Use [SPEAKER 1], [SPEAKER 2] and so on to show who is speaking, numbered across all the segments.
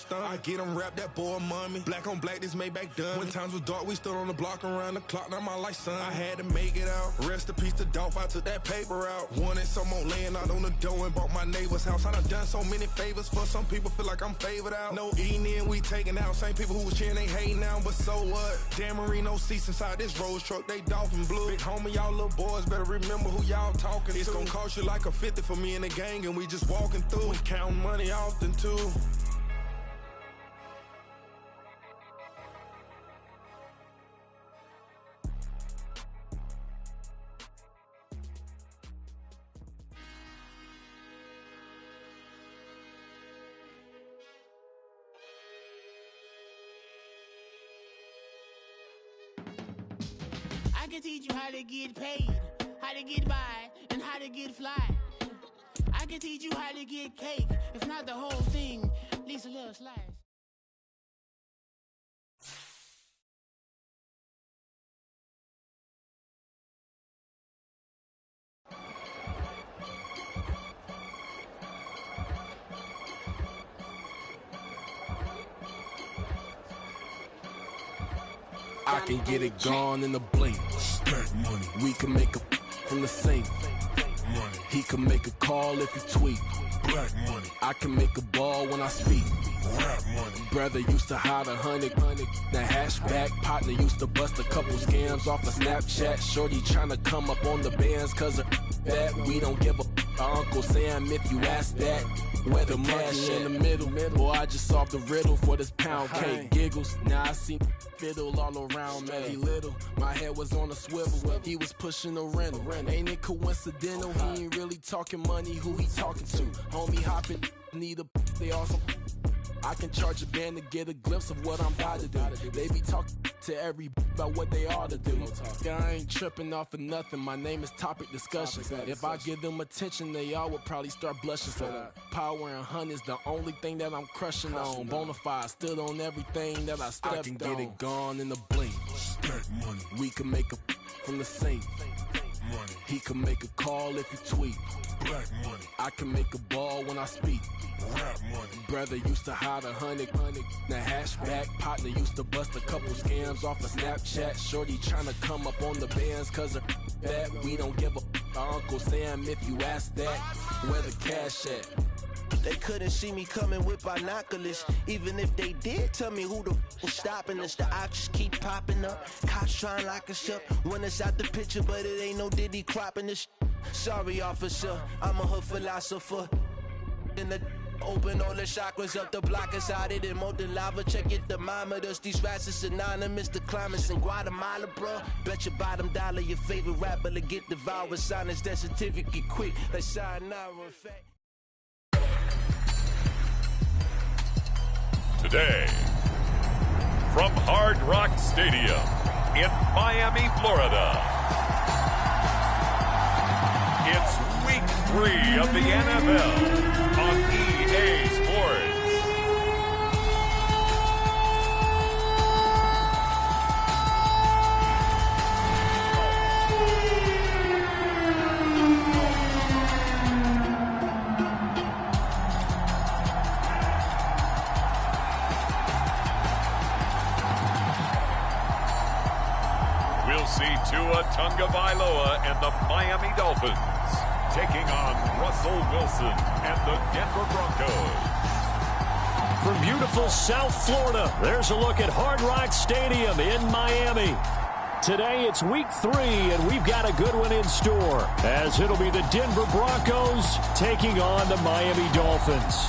[SPEAKER 1] stomach. I get them rap, that boy mommy. Black on black, this Maybach done. When times was dark, we stood on the block around the clock. Now my life, son. I had to make it out. Rest in peace to Dolph, I took that paper out. Wanted some more laying out on the dough and bought my neighbor's house. I done so many favors for some people, feel like I'm favored out. No eating in, we taking out. Same people who was cheering, they hating now, but so what? Dan Marino seats inside this Rolls truck, they dolphin blue. Big homie, y'all little boys better remember who y'all talking to. It's gonna cost you like a 50 for me and the gang, and we just walking through. We counting money often too.
[SPEAKER 2] I can teach you how to get paid, how to get by, and how to get fly. I can teach you how to get cake, if not the whole thing, at least a little slice.
[SPEAKER 3] I can get it gone in a blink. Stack money. We can make a from the sink. Money. He can make a call if he tweet. Black money. I can make a ball when I speak. Rap money. Brother used to hide 100. The hashback partner used to bust a couple scams off of Snapchat. Shorty tryna come up on the bands cause of that. We don't give a Uncle Sam if you ask that. Where the cash in the middle. Boy, I just solved the riddle for this pound cake. Giggles, now I see fiddle all around me. Little, my head was on a swivel. He was pushing a rental. Ain't it coincidental? He ain't really talking money. Who he talking to? Homie hopping, need a. They also. I can charge a band to get a glimpse of what I'm about to do. They be talking to every about what they ought to do. I ain't tripping off of nothing. My name is topic discussion. If I give them attention, they all would probably start blushing. So power and hunt is the only thing that I'm crushing on. Bonafide stood on everything that I stepped on. I can get it gone in a blink. Stack money. We can make a from the sink. Money. He can make a call if he tweet. Black money. I can make a ball when I speak. Rap money. Brother used to hide 100. The hashback partner used to bust a couple scams off of Snapchat. Shorty tryna come up on the bands cause of that. We don't give a Uncle Sam if you ask that. Where the cash at?
[SPEAKER 4] They couldn't see me coming with binoculars. Even if they did, tell me who the f was stopping us. The options keep popping up. Cops trying to lock us up when it's out the picture, but it ain't no Diddy cropping this. Sorry, officer, I'm a hood philosopher. In the open all the chakras up, the block is out it and molten lava. Check your thermometers. These rats is synonymous to climates in Guatemala, bro. Bet your bottom dollar your favorite rapper to get devoured. Sign his death certificate quick. Let's sign now, in fact.
[SPEAKER 5] Today, from Hard Rock Stadium in Miami, Florida, it's Week 3 of the NFL on EA Sports. Tua Tagovailoa and the Miami Dolphins taking on Russell Wilson and the Denver Broncos.
[SPEAKER 6] From beautiful South Florida, there's a look at Hard Rock Stadium in Miami. Today it's Week 3, and we've got a good one in store, as it'll be the Denver Broncos taking on the Miami Dolphins.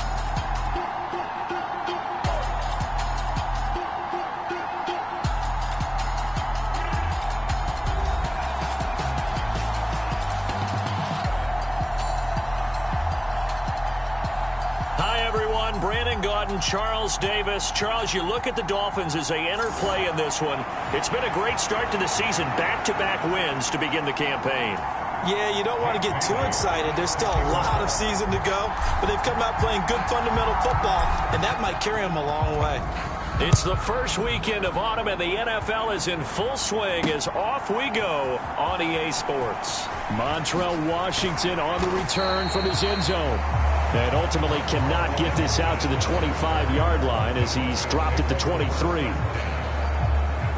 [SPEAKER 6] Charles Davis. Charles, you look at the Dolphins as they enter play in this one. It's been a great start to the season. Back-to-back wins to begin the campaign.
[SPEAKER 7] Yeah, you don't want to get too excited. There's still a lot of season to go, but they've come out playing good fundamental football, and that might carry them a long way.
[SPEAKER 6] It's the first weekend of autumn, and the NFL is in full swing as off we go on EA Sports. Montrell Washington on the return from his end zone. And ultimately cannot get this out to the 25-yard line as he's dropped it to 23.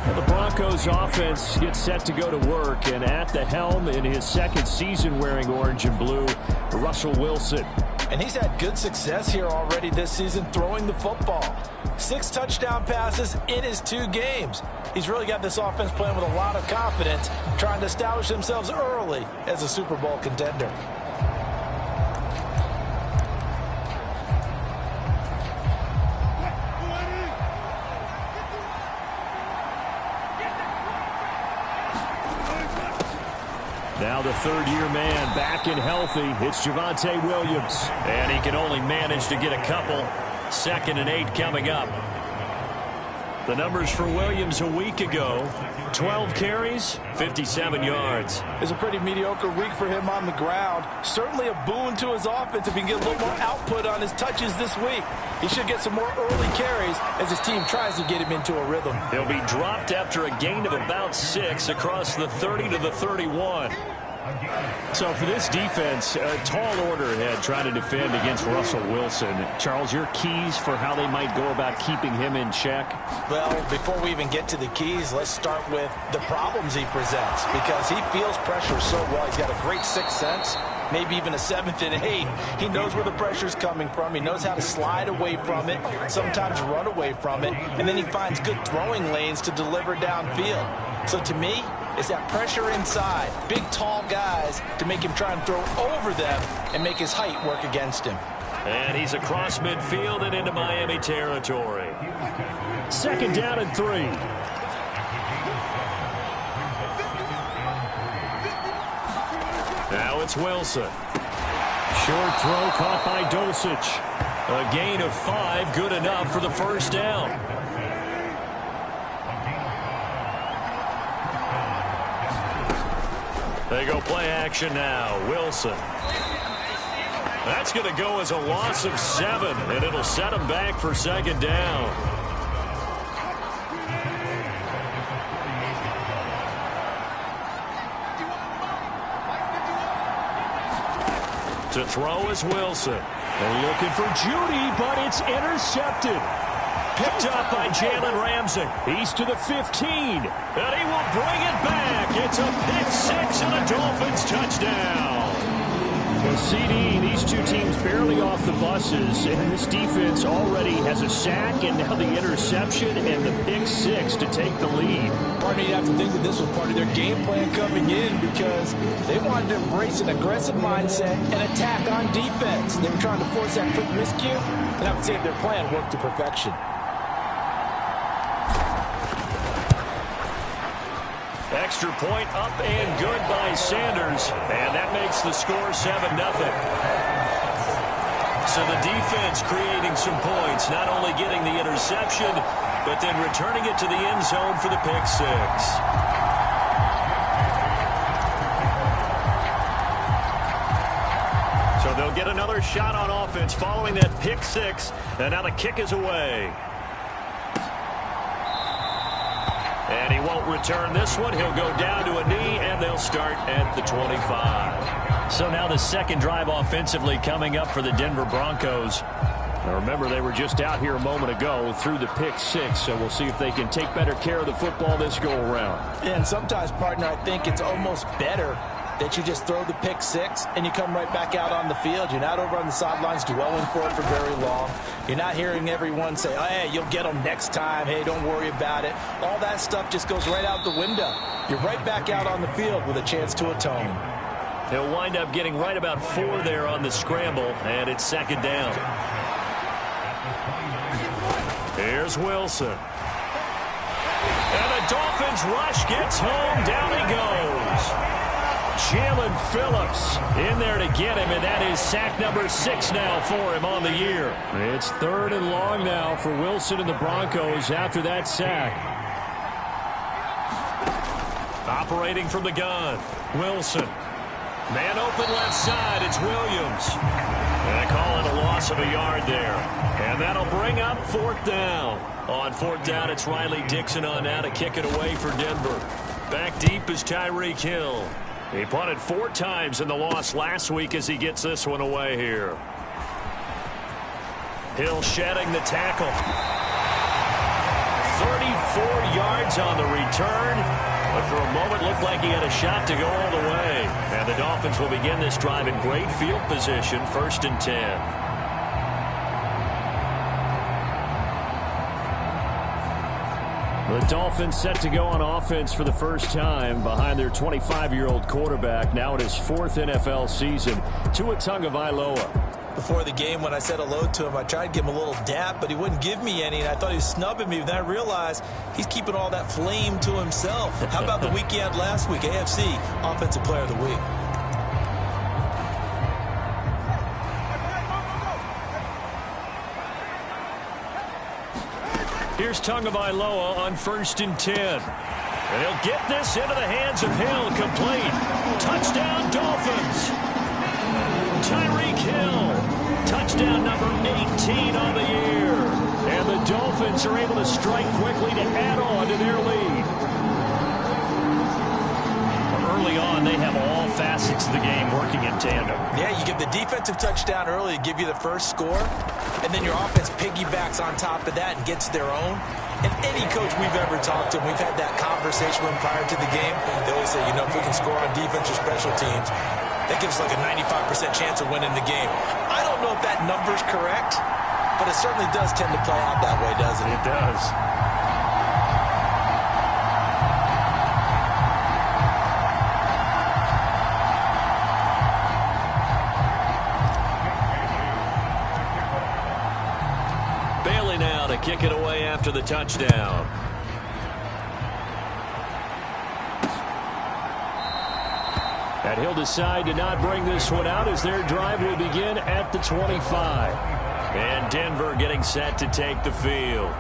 [SPEAKER 6] Well, the Broncos offense gets set to go to work, and at the helm in his second season wearing orange and blue, Russell Wilson.
[SPEAKER 7] And he's had good success here already this season throwing the football. 6 touchdown passes in his 2 games. He's really got this offense playing with a lot of confidence, trying to establish themselves early as a Super Bowl contender.
[SPEAKER 6] Now the third-year man back and healthy. It's Javonte Williams. And he can only manage to get a couple. 2nd and 8 coming up. The numbers for Williams a week ago: 12 carries, 57 yards.
[SPEAKER 7] It's a pretty mediocre week for him on the ground. Certainly a boon to his offense if he can get a little more output on his touches this week. He should get some more early carries as his team tries to get him into a rhythm.
[SPEAKER 6] He'll be dropped after a gain of about 6 across the 30 to the 31. So for this defense, a tall order ahead trying to defend against Russell Wilson. Charles, your keys for how they might go about keeping him in check?
[SPEAKER 7] Well, before we even get to the keys, let's start with the problems he presents, because he feels pressure so well. He's got a great 6th sense, maybe even a 7th and 8. He knows where the pressure's coming from. He knows how to slide away from it, sometimes run away from it, and then he finds good throwing lanes to deliver downfield. So to me, it's that pressure inside, big, tall guys to make him try and throw over them and make his height work against him.
[SPEAKER 6] And he's across midfield and into Miami territory. 2nd down and 3. Now it's Wilson. Short throw caught by Dulcich. A gain of 5, good enough for the 1st down. They go play action now. Wilson. That's going to go as a loss of 7, and it'll set him back for 2nd down. To throw is Wilson. They're looking for Judy, but it's intercepted. Picked up by Jalen Ramsey. He's to the 15. And he will bring it back. It's a pick 6 and a Dolphins touchdown. Well, CD, these two teams barely off the buses, and this defense already has a sack and now the interception and the pick 6 to take the lead.
[SPEAKER 7] Part of you have to think that this was part of their game plan coming in, because they wanted to embrace an aggressive mindset and attack on defense. They were trying to force that quick miscue, and I would say their plan worked to perfection.
[SPEAKER 6] Extra point up and good by Sanders, and that makes the score 7-0. So the defense creating some points, not only getting the interception, but then returning it to the end zone for the pick 6. So they'll get another shot on offense following that pick 6, and now the kick is away. And he won't return this one. He'll go down to a knee, and they'll start at the 25. So now the 2nd drive offensively coming up for the Denver Broncos. Now remember, they were just out here a moment ago through the pick 6, so we'll see if they can take better care of the football this go-around.
[SPEAKER 7] And sometimes, partner, I think it's almost better that you just throw the pick 6 and you come right back out on the field. You're not over on the sidelines dwelling for it for very long. You're not hearing everyone say, oh, hey, you'll get them next time. Hey, don't worry about it. All that stuff just goes right out the window. You're right back out on the field with a chance to atone.
[SPEAKER 6] He'll wind up getting right about 4 there on the scramble, and it's 2nd down. Here's Wilson. And the Dolphins rush gets home. Down he goes. Jalen Phillips in there to get him, and that is sack number 6 now for him on the year. It's 3rd and long now for Wilson and the Broncos after that sack. Operating from the gun, Wilson. Man open left side, it's Williams. And they call it a loss of a yard there. And that'll bring up 4th down. On 4th down, it's Riley Dixon on now to kick it away for Denver. Back deep is Tyreek Hill. He punted 4 times in the loss last week as he gets this one away here. Hill shedding the tackle. 34 yards on the return. But for a moment, looked like he had a shot to go all the way. And the Dolphins will begin this drive in great field position, 1st and 10. The Dolphins set to go on offense for the first time behind their 25-year-old quarterback. Now it is 4th NFL season. Tua Tagovailoa.
[SPEAKER 7] Before the game, when I said hello to him, I tried to give him a little dap, but he wouldn't give me any, and I thought he was snubbing me. Then I realized he's keeping all that flame to himself. How about the week he had last week? AFC Offensive Player of the Week.
[SPEAKER 6] Here's Tagovailoa on 1st and 10. And he'll get this into the hands of Hill. Complete. Touchdown, Dolphins. Tyreek Hill. Touchdown number 18 on the year. And the Dolphins are able to strike quickly to add on to their lead. Early on, they have all facets of the game working in tandem.
[SPEAKER 7] Yeah, you give the defensive touchdown early to give you the first score, and then your offense piggybacks on top of that and gets their own. And any coach we've ever talked to, we've had that conversation with them prior to the game. They always say, you know, if we can score on defense or special teams, that gives us like a 95% chance of winning the game. I don't know if that number's correct, but it certainly does tend to play out that way, doesn't it?
[SPEAKER 6] It does. Kick it away after the touchdown. And he'll decide to not bring this one out as their drive will begin at the 25. And Denver getting set to take the field.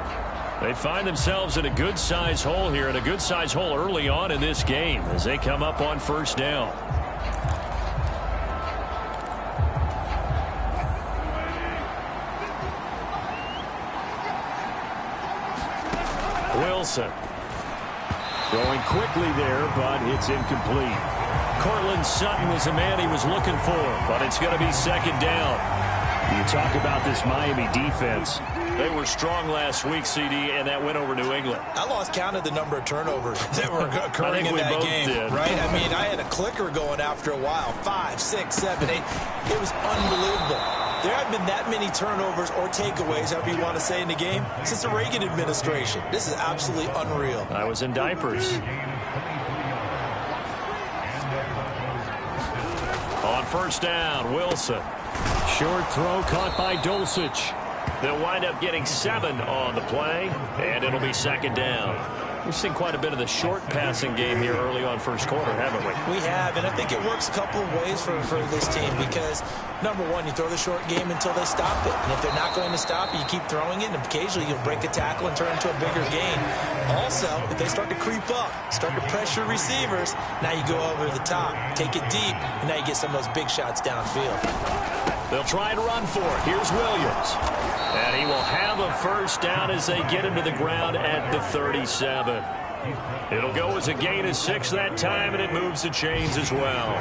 [SPEAKER 6] They find themselves in a good-sized hole here, and a good-sized hole early on in this game as they come up on 1st down. Wilson going quickly there, but it's incomplete. Cortland Sutton was the man he was looking for, but it's going to be 2nd down. You talk about this Miami defense. They were strong last week, CD, and that went over New England.
[SPEAKER 7] I lost count of the number of turnovers that were occurring in that game.
[SPEAKER 6] Did.
[SPEAKER 7] Right? I mean, I had a clicker going after a while. 5, 6, 7, 8. It was unbelievable. There haven't been that many turnovers or takeaways, however you want to say, in the game since the Reagan administration. This is absolutely unreal.
[SPEAKER 6] I was in diapers. On 1st down, Wilson. Short throw caught by Dulcich. They'll wind up getting 7 on the play, and it'll be 2nd down. We've seen quite a bit of the short passing game here early on 1st quarter, haven't we?
[SPEAKER 7] We have, and I think it works a couple of ways for this team because, number one, you throw the short game until they stop it. And if they're not going to stop it, you keep throwing it, and occasionally you'll break a tackle and turn it into a bigger gain. Also, if they start to creep up, start to pressure receivers, now you go over the top, take it deep, and now you get some of those big shots downfield.
[SPEAKER 6] They'll try and run for it. Here's Williams. And he will have a 1st down as they get him to the ground at the 37. It'll go as a gain of 6 that time, and it moves the chains as well.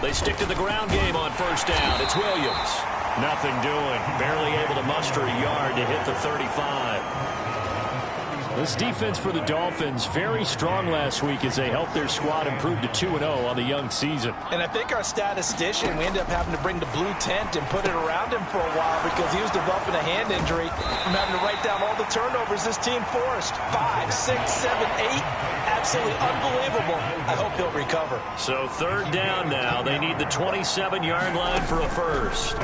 [SPEAKER 6] They stick to the ground game on 1st down. It's Williams. Nothing doing. Barely able to muster a yard to hit the 35. This defense for the Dolphins, very strong last week as they helped their squad improve to 2-0 on the young season.
[SPEAKER 7] And I think our statistician, we ended up having to bring the blue tent and put it around him for a while because he was developing a hand injury from having to write down all the turnovers this team forced. 5, 6, 7, 8. Absolutely unbelievable. I hope he'll recover.
[SPEAKER 6] So 3rd down now. They need the 27-yard line for a 1st.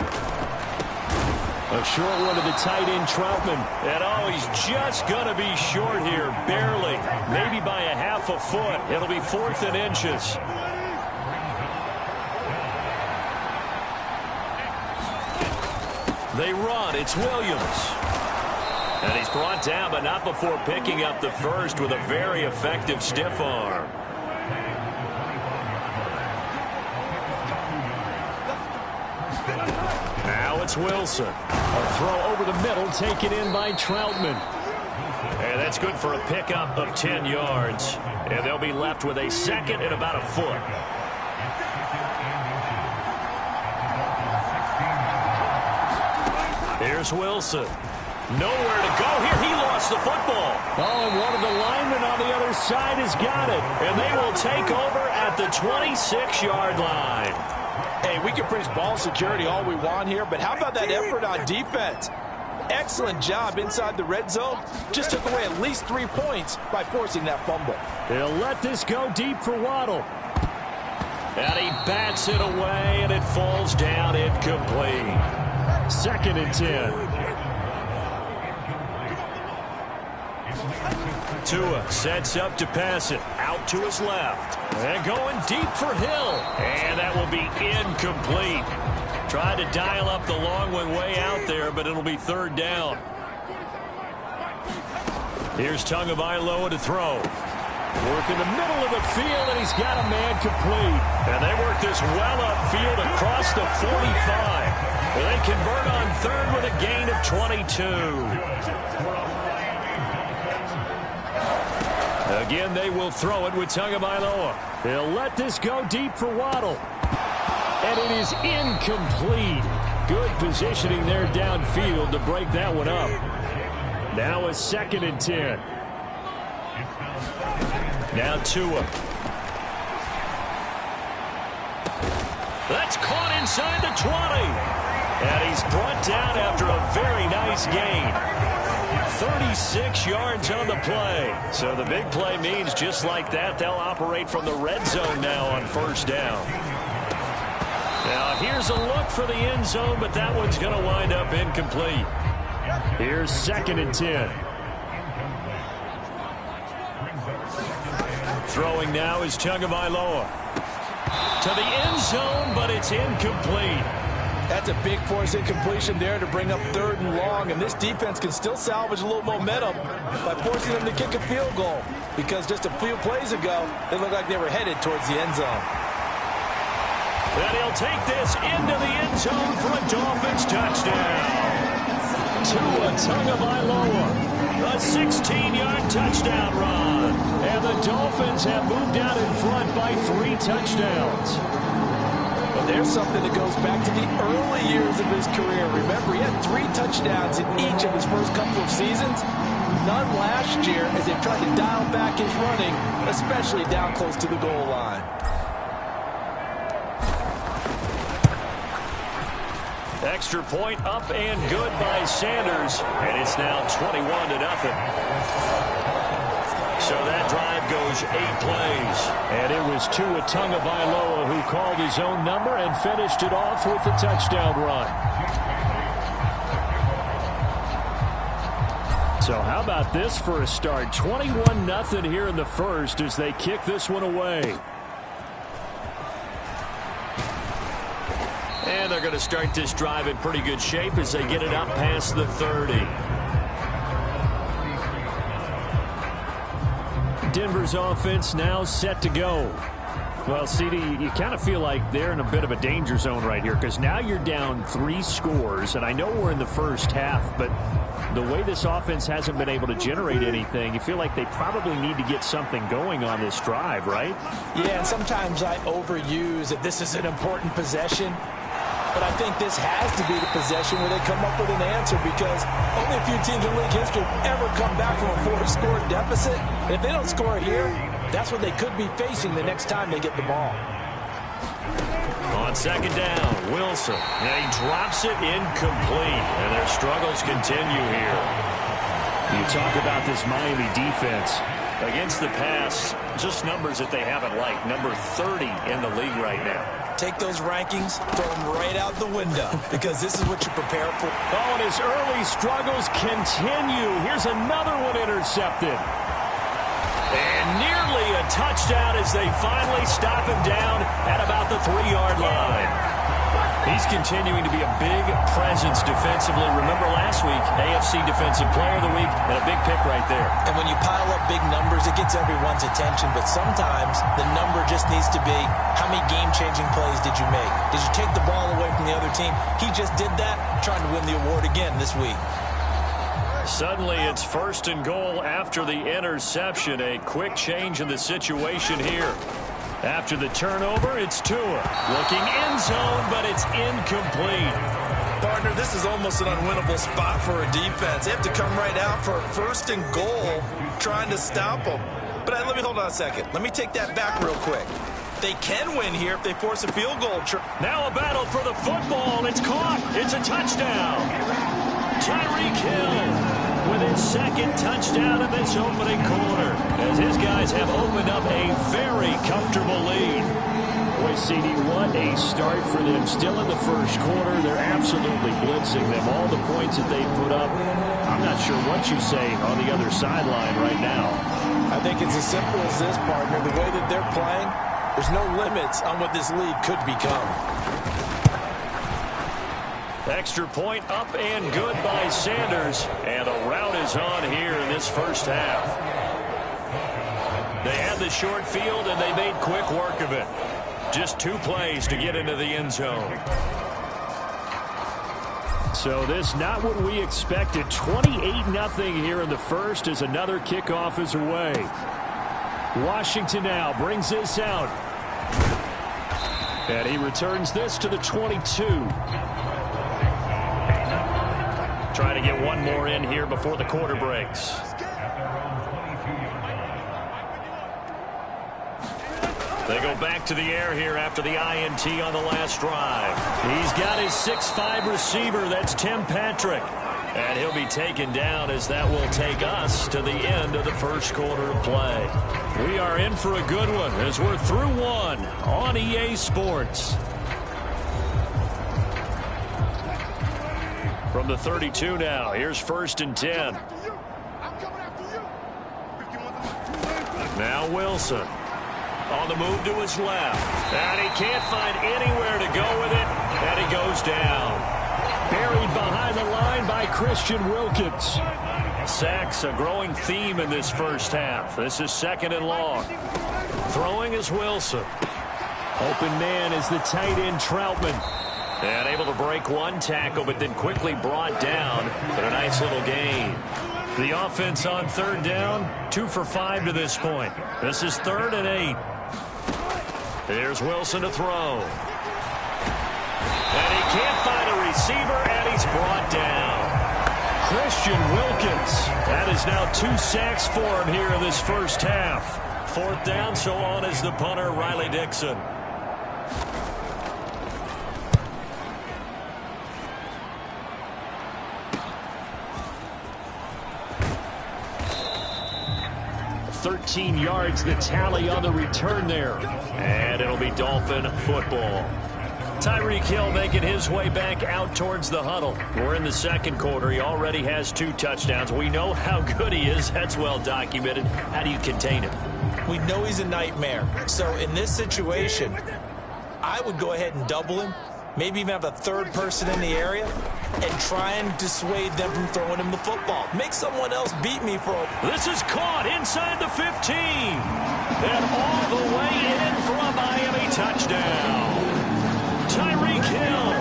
[SPEAKER 6] A short one to the tight end, Troutman. And oh, he's just going to be short here, barely. Maybe by a half a foot. It'll be 4th and inches. They run. It's Williams. And he's brought down, but not before picking up the 1st with a very effective stiff arm. Now it's Wilson. A throw over the middle taken in by Troutman. And that's good for a pickup of 10 yards. And they'll be left with a 2nd and about a foot. Here's Wilson. Nowhere to go here. He lost the football. Oh, and one of the linemen on the other side has got it. And they will take over at the 26-yard line.
[SPEAKER 7] Hey, we can preach ball security all we want here, but how about that effort on defense? Excellent job inside the red zone. Just took away at least 3 points by forcing that fumble.
[SPEAKER 6] They'll let this go deep for Waddle. And he bats it away, and it falls down incomplete. 2nd and 10. Tua sets up to pass it. Out to his left. And going deep for Hill. And that will be incomplete. Tried to dial up the long one way out there, but it'll be 3rd down. Here's Tagovailoa to throw. Work in the middle of the field, and he's got a man complete. And they work this well upfield across the 45. And they convert on 3rd with a gain of 22. Again, they will throw it with Tagovailoa. They'll let this go deep for Waddle. And it is incomplete. Good positioning there downfield to break that one up. Now a 2nd and 10. Now Tua. That's caught inside the 20. And he's brought down after a very nice gain. 36 yards on the play. So the big play means just like that, they'll operate from the red zone now on 1st down. Now here's a look for the end zone, but that one's going to wind up incomplete. Here's 2nd and 10. Throwing now is Tagovailoa. To the end zone, but it's incomplete.
[SPEAKER 7] That's a big force incompletion there to bring up 3rd and long, and this defense can still salvage a little momentum by forcing them to kick a field goal, because just a few plays ago, they looked like they were headed towards the end zone.
[SPEAKER 6] And he'll take this into the end zone for a Dolphins touchdown. Tua Tagovailoa. A 16-yard touchdown run. And the Dolphins have moved out in front by 3 touchdowns.
[SPEAKER 7] Well, there's something that goes back to the early years of his career. Remember, he had 3 touchdowns in each of his first couple of seasons. None last year as they've tried to dial back his running, especially down close to the goal line.
[SPEAKER 6] Extra point up and good by Sanders. And it's now 21-0. So that drive goes 8 plays. And it was Tua Tagovailoa who called his own number and finished it off with a touchdown run. So how about this for a start? 21-0 here in the first as they kick this one away. And they're going to start this drive in pretty good shape as they get it up past the 30. Denver's offense now set to go. Well, CD, you kind of feel like they're in a bit of a danger zone right here because now you're down 3 scores, and I know we're in the first half, but the way this offense hasn't been able to generate anything, you feel like they probably need to get something going on this drive, right?
[SPEAKER 7] Yeah, and sometimes I overuse that this is an important possession. But I think this has to be the possession where they come up with an answer because only a few teams in league history have ever come back from a 4-score deficit. And if they don't score here, that's what they could be facing the next time they get the ball.
[SPEAKER 6] On 2nd down, Wilson. And he drops it incomplete. And their struggles continue here. You talk about this Miami defense. Against the pass, just numbers that they haven't liked. Number 30 in the league right now.
[SPEAKER 7] Take those rankings, throw them right out the window because this is what you prepare for.
[SPEAKER 6] Oh, and his early struggles continue. Here's another one intercepted. And nearly a touchdown as they finally stop him down at about the 3-yard line. He's continuing to be a big presence defensively. Remember last week, AFC Defensive Player of the Week, and a big pick right there.
[SPEAKER 7] And when you pile up big numbers, it gets everyone's attention. But sometimes the number just needs to be, how many game-changing plays did you make? Did you take the ball away from the other team? He just did that, trying to win the award again this week.
[SPEAKER 6] Suddenly, it's 1st and goal after the interception. A quick change in the situation here. After the turnover, it's Tua. Looking end zone, but it's incomplete.
[SPEAKER 7] Partner, this is almost an unwinnable spot for a defense. They have to come right out for first and goal, trying to stop them. But let me hold on a second. Let me take that back real quick. They can win here if they force a field goal.
[SPEAKER 6] Now a battle for the football. It's caught. It's a touchdown. Tyreek Hill with his second touchdown in this opening quarter, as his guys have opened up a very comfortable lead. Boy, CD, what a start for them. Still in the first quarter, they're absolutely blitzing them. All the points that they put up, I'm not sure what you say on the other sideline right now.
[SPEAKER 7] I think it's as simple as this, partner. The way that they're playing, there's no limits on what this league could become.
[SPEAKER 6] Extra point up and good by Sanders. And the route is on here in this first half. They had the short field, and they made quick work of it. Just 2 plays to get into the end zone. So this not what we expected. 28-0 here in the first as another kickoff is away. Washington now brings this out. And he returns this to the 22. Trying to get one more in here before the quarter breaks. They go back to the air here after the INT on the last drive. He's got his 6'5 receiver. That's Tim Patrick. And he'll be taken down as that will take us to the end of the first quarter of play. We are in for a good one as we're through one on EA Sports. From the 32 now, here's 1st and 10. Now Wilson. On the move to his left. And he can't find anywhere to go with it. And he goes down. Buried behind the line by Christian Wilkins. Sacks, a growing theme in this first half. This is 2nd and long. Throwing is Wilson. Open man is the tight end Troutman. And able to break one tackle, but then quickly brought down. But a nice little gain. The offense on 3rd down, 2 for 5 to this point. This is 3rd and 8. Here's Wilson to throw. And he can't find a receiver, and he's brought down. Christian Wilkins. That is now 2 sacks for him here in this first half. 4th down, so on is the punter, Riley Dixon. $13 yards, the tally on the return there. And it'll be Dolphin football. Tyreek Hill making his way back out towards the huddle. We're in the second quarter. He already has 2 touchdowns. We know how good he is. That's well documented. How do you contain him?
[SPEAKER 7] We know he's a nightmare. So in this situation, I would go ahead and double him. Maybe even have a 3rd person in the area and try and dissuade them from throwing him the football. Make someone else beat me for it.
[SPEAKER 6] This is caught inside the 15. And all the way in for a Miami touchdown. Tyreek Hill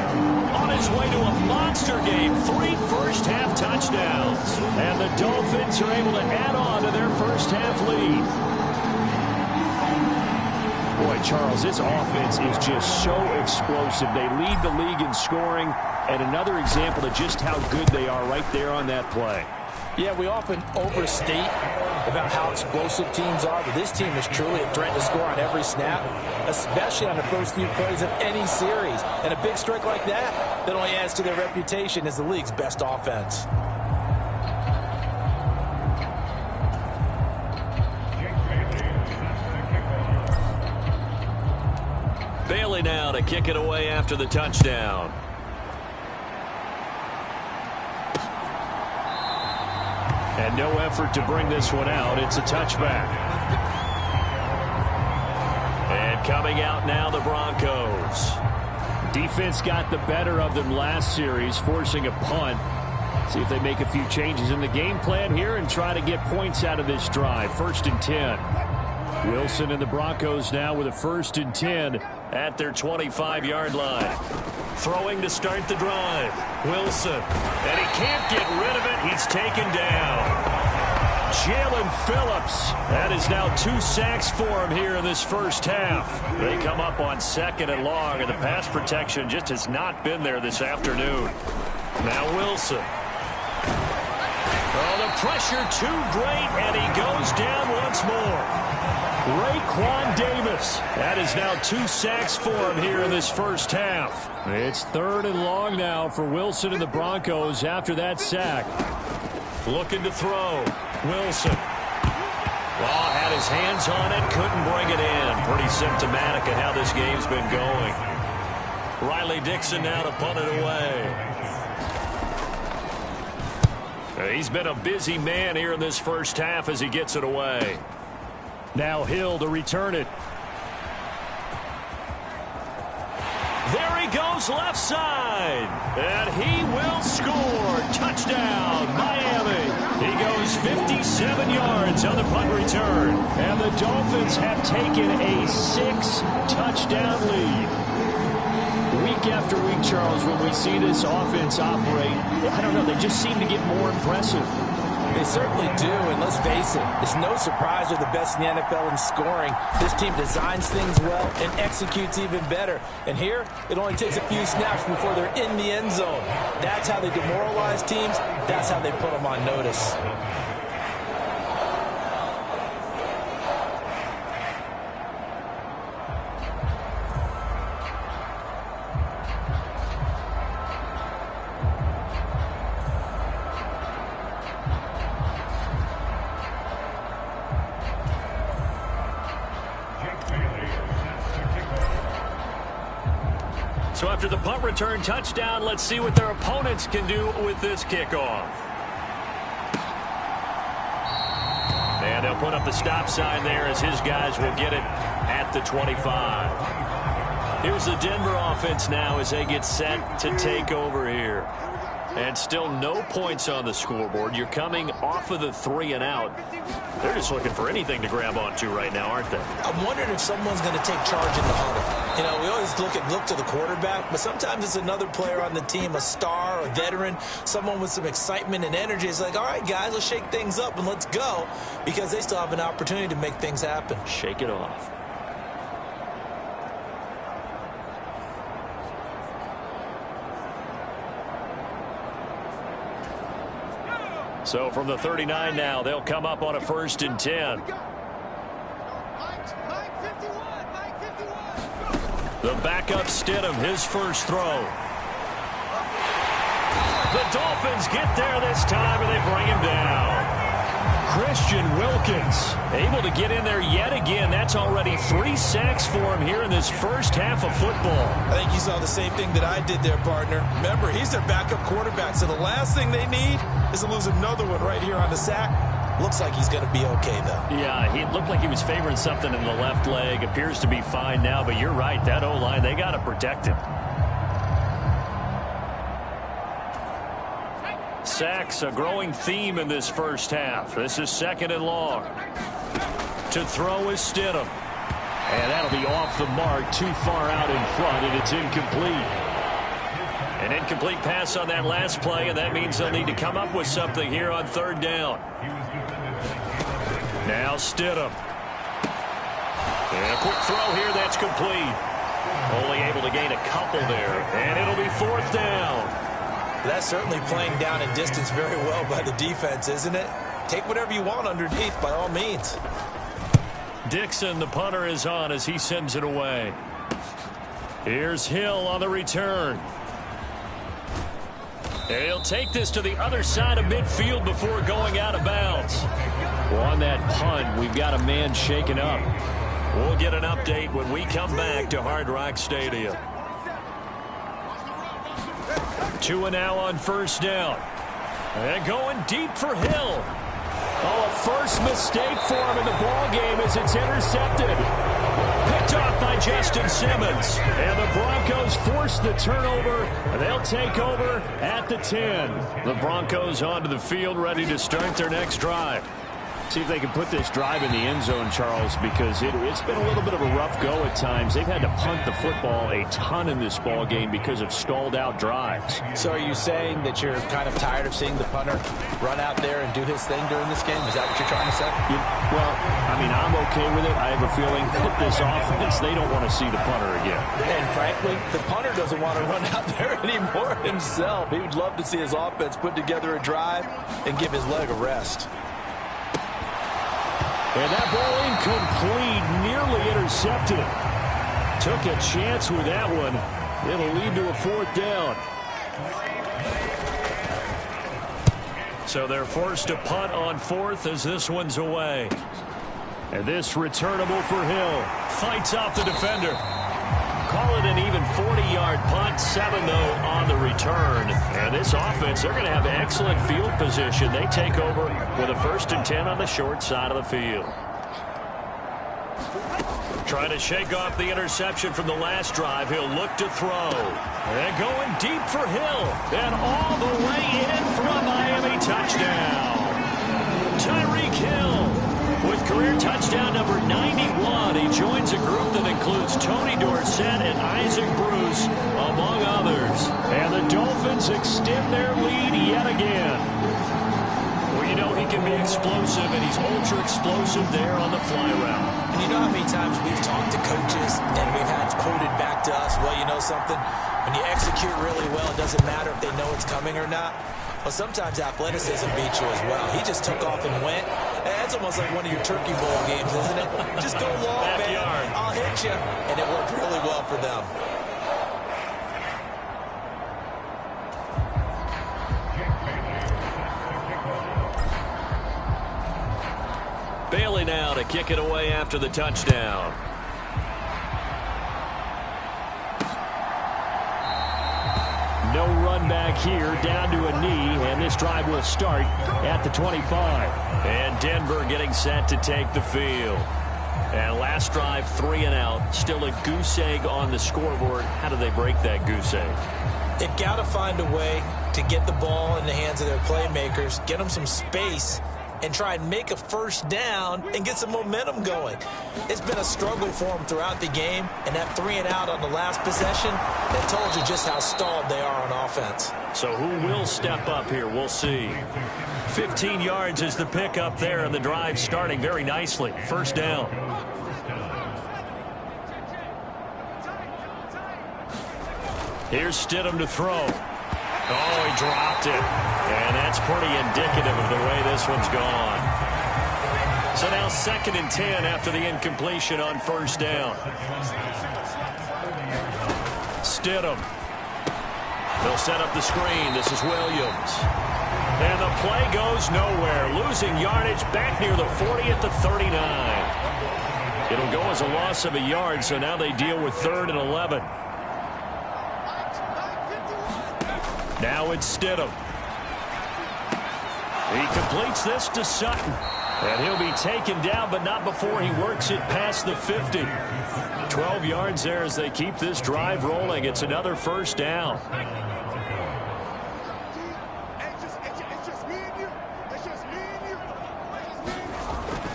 [SPEAKER 6] on his way to a monster game. 3 first-half touchdowns. And the Dolphins are able to add on to their first-half lead. Boy, Charles, this offense is just so explosive. They lead the league in scoring, and another example of just how good they are right there on that play.
[SPEAKER 7] Yeah, we often overstate about how explosive teams are, but this team is truly a threat to score on every snap, especially on the first few plays of any series. And a big strike like that only adds to their reputation as the league's best offense.
[SPEAKER 6] Bailey now to kick it away after the touchdown. And no effort to bring this one out. It's a touchback. And coming out now, the Broncos. Defense got the better of them last series, forcing a punt. See if they make a few changes in the game plan here and try to get points out of this drive. 1st and 10. Wilson and the Broncos now with a 1st and 10 at their 25-yard line. Throwing to start the drive. Wilson. And he can't get rid of it. He's taken down. Jalen Phillips. That is now 2 sacks for him here in this first half. They come up on 2nd and long, and the pass protection just has not been there this afternoon. Now Wilson. Oh, the pressure too great, and he goes down once more. Raekwon Davis. That is now 2 sacks for him here in this first half. It's 3rd and long now for Wilson and the Broncos after that sack. Looking to throw. Wilson. Well, had his hands on it, couldn't bring it in. Pretty symptomatic of how this game's been going. Riley Dixon now to punt it away. He's been a busy man here in this first half as he gets it away. Now Hill to return it. There he goes left side. And he will score. Touchdown, Miami. He goes 57 yards on the punt return. And the Dolphins have taken a 6-touchdown lead. Week after week, Charles, when we see this offense operate, I don't know, they just seem to get more impressive.
[SPEAKER 7] They certainly do, and let's face it, it's no surprise they're the best in the NFL in scoring. This team designs things well and executes even better. And here, it only takes a few snaps before they're in the end zone. That's how they demoralize teams. That's how they put them on notice.
[SPEAKER 6] So after the punt return touchdown, let's see what their opponents can do with this kickoff. And they'll put up the stop sign there as his guys will get it at the 25. Here's the Denver offense now as they get set to take over here. And still no points on the scoreboard. You're coming off of the 3 and out. They're just looking for anything to grab onto right now, aren't they?
[SPEAKER 7] I'm wondering if someone's going to take charge in the huddle. You know, we always look to the quarterback, but sometimes it's another player on the team, a star, a veteran, someone with some excitement and energy. It's like, all right, guys, let's shake things up and let's go, because they still have an opportunity to make things happen.
[SPEAKER 6] Shake it off. So from the 39 now, they'll come up on a 1st and 10. The backup Stidham, his first throw. The Dolphins get there this time, and they bring him down. Christian Wilkins able to get in there yet again. That's already 3 sacks for him here in this first half of football.
[SPEAKER 7] I think you saw the same thing that I did there, partner. Remember, he's their backup quarterback, so the last thing they need is to lose another one right here on the sack. Looks like he's going to be okay, though.
[SPEAKER 6] Yeah, he looked like he was favoring something in the left leg. Appears to be fine now, but you're right. That O-line, they got to protect him. Sacks, a growing theme in this first half. This is 2nd and long. To throw is Stidham. And that'll be off the mark, too far out in front, and it's incomplete. An incomplete pass on that last play, and that means they'll need to come up with something here on 3rd down. Now Stidham. And a quick throw here, that's complete. Only able to gain a couple there, and it'll be 4th down.
[SPEAKER 7] That's certainly playing down in distance very well by the defense, isn't it? Take whatever you want underneath, by all means.
[SPEAKER 6] Dixon, the punter, is on as he sends it away. Here's Hill on the return. He'll take this to the other side of midfield before going out of bounds. Well, on that punt, we've got a man shaken up. We'll get an update when we come back to Hard Rock Stadium. 2 and now on 1st down. And going deep for Hill. Oh, a first mistake for him in the ball game as it's intercepted. Picked off by Justin Simmons. And the Broncos force the turnover. And they'll take over at the 10. The Broncos onto the field ready to start their next drive. See if they can put this drive in the end zone, Charles, because it's been a little bit of a rough go at times. They've had to punt the football a ton in this ball game because of stalled-out drives.
[SPEAKER 7] So are you saying that you're kind of tired of seeing the punter run out there and do his thing during this game? Is that what you're trying to say?
[SPEAKER 6] Well, I mean, I'm okay with it. I have a feeling that this offense, they don't want to see the punter again.
[SPEAKER 7] And frankly, the punter doesn't want to run out there anymore himself. He would love to see his offense put together a drive and give his leg a rest.
[SPEAKER 6] And that ball incomplete, nearly intercepted. Took a chance with that one. It'll lead to a 4th down. So they're forced to punt on 4th as this one's away. And this returnable for Hill. Fights off the defender. Call it an even 40-yard punt, 7 though on the return. And this offense, they're going to have excellent field position. They take over with a 1st and 10 on the short side of the field. Trying to shake off the interception from the last drive. He'll look to throw. And going deep for Hill. And all the way in for a Miami touchdown. Tyreek Hill with career touchdown number 91. He joins a group that includes Tony Dorsett and Isaac Bruce, among others. And the Dolphins extend their lead yet again. Well, you know he can be explosive, and he's ultra-explosive there on the fly route.
[SPEAKER 7] And you know how many times we've talked to coaches and we've had quoted back to us, well, you know something? When you execute really well, it doesn't matter if they know it's coming or not. Well, sometimes athleticism beats you as well. He just took off and went. That's almost like one of your Turkey Bowl games, isn't it? Just go long, man. I'll hit you. And it worked really well for them.
[SPEAKER 6] Bailey now to kick it away after the touchdown. No run back here, down to a knee, and this drive will start at the 25. And Denver getting set to take the field. And last drive, 3 and out. Still a goose egg on the scoreboard. How do they break that goose egg?
[SPEAKER 7] They've got to find a way to get the ball in the hands of their playmakers, get them some space, and try and make a 1st down and get some momentum going. It's been a struggle for them throughout the game, and that 3 and out on the last possession, that told you just how stalled they are on offense.
[SPEAKER 6] So who will step up here? We'll see. 15 yards is the pickup there, and the drive starting very nicely. 1st down. Here's Stidham to throw. Oh, he dropped it. And that's pretty indicative of the way this one's gone. So now 2nd and 10 after the incompletion on 1st down. Stidham. They'll set up the screen. This is Williams. And the play goes nowhere. Losing yardage back near the 40 at the 39. It'll go as a loss of a yard, so now they deal with 3rd and 11. Now it's Stidham. He completes this to Sutton. And he'll be taken down, but not before he works it past the 50. 12 yards there as they keep this drive rolling. It's another 1st down.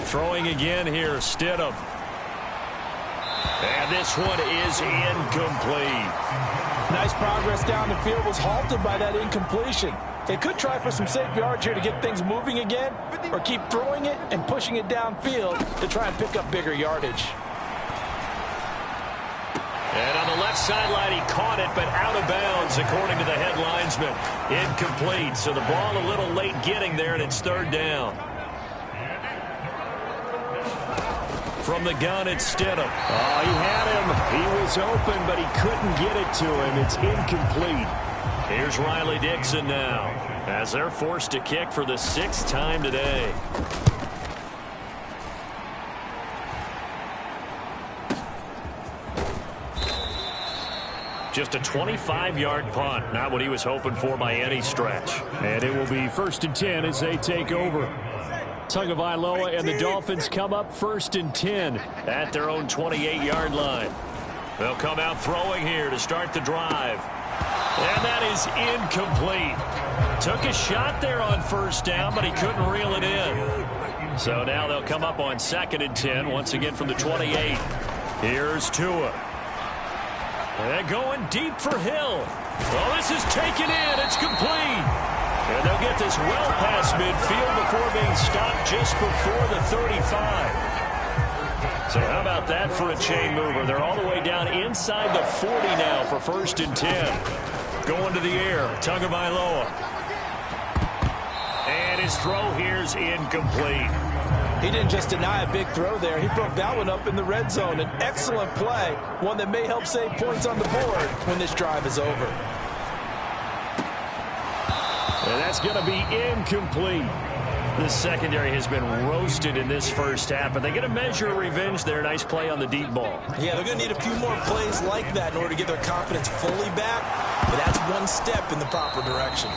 [SPEAKER 6] Throwing again here, Stidham. And this one is incomplete.
[SPEAKER 7] Nice progress down the field, was halted by that incompletion. They could try for some safe yards here to get things moving again, or keep throwing it and pushing it downfield to try and pick up bigger yardage.
[SPEAKER 6] And on the left sideline, he caught it, but out of bounds, according to the head linesman. Incomplete, so the ball a little late getting there, and it's 3rd down. From the gun, it's Stidham. Oh, he had him. He was open, but he couldn't get it to him. It's incomplete. Here's Riley Dixon now, as they're forced to kick for the 6th time today. Just a 25-yard punt, not what he was hoping for by any stretch. And it will be 1st and 10 as they take over. Tagovailoa and the Dolphins come up 1st and 10 at their own 28-yard line. They'll come out throwing here to start the drive. And that is incomplete. Took a shot there on 1st down, but he couldn't reel it in. So now they'll come up on 2nd and 10, once again from the 28. Here's Tua. They're going deep for Hill. Well, this is taken in. It's complete. And they'll get this well past midfield before being stopped just before the 35. So how about that for a chain mover? They're all the way down inside the 40 now for 1st and 10. Going to the air, Tagovailoa. And his throw here's incomplete.
[SPEAKER 7] He didn't just deny a big throw there. He broke that one up in the red zone. An excellent play, one that may help save points on the board when this drive is over.
[SPEAKER 6] And that's going to be incomplete. The secondary has been roasted in this first half, but they get a measure of revenge there. Nice play on the deep ball.
[SPEAKER 7] Yeah, they're going to need a few more plays like that in order to get their confidence fully back, but that's one step in the proper direction.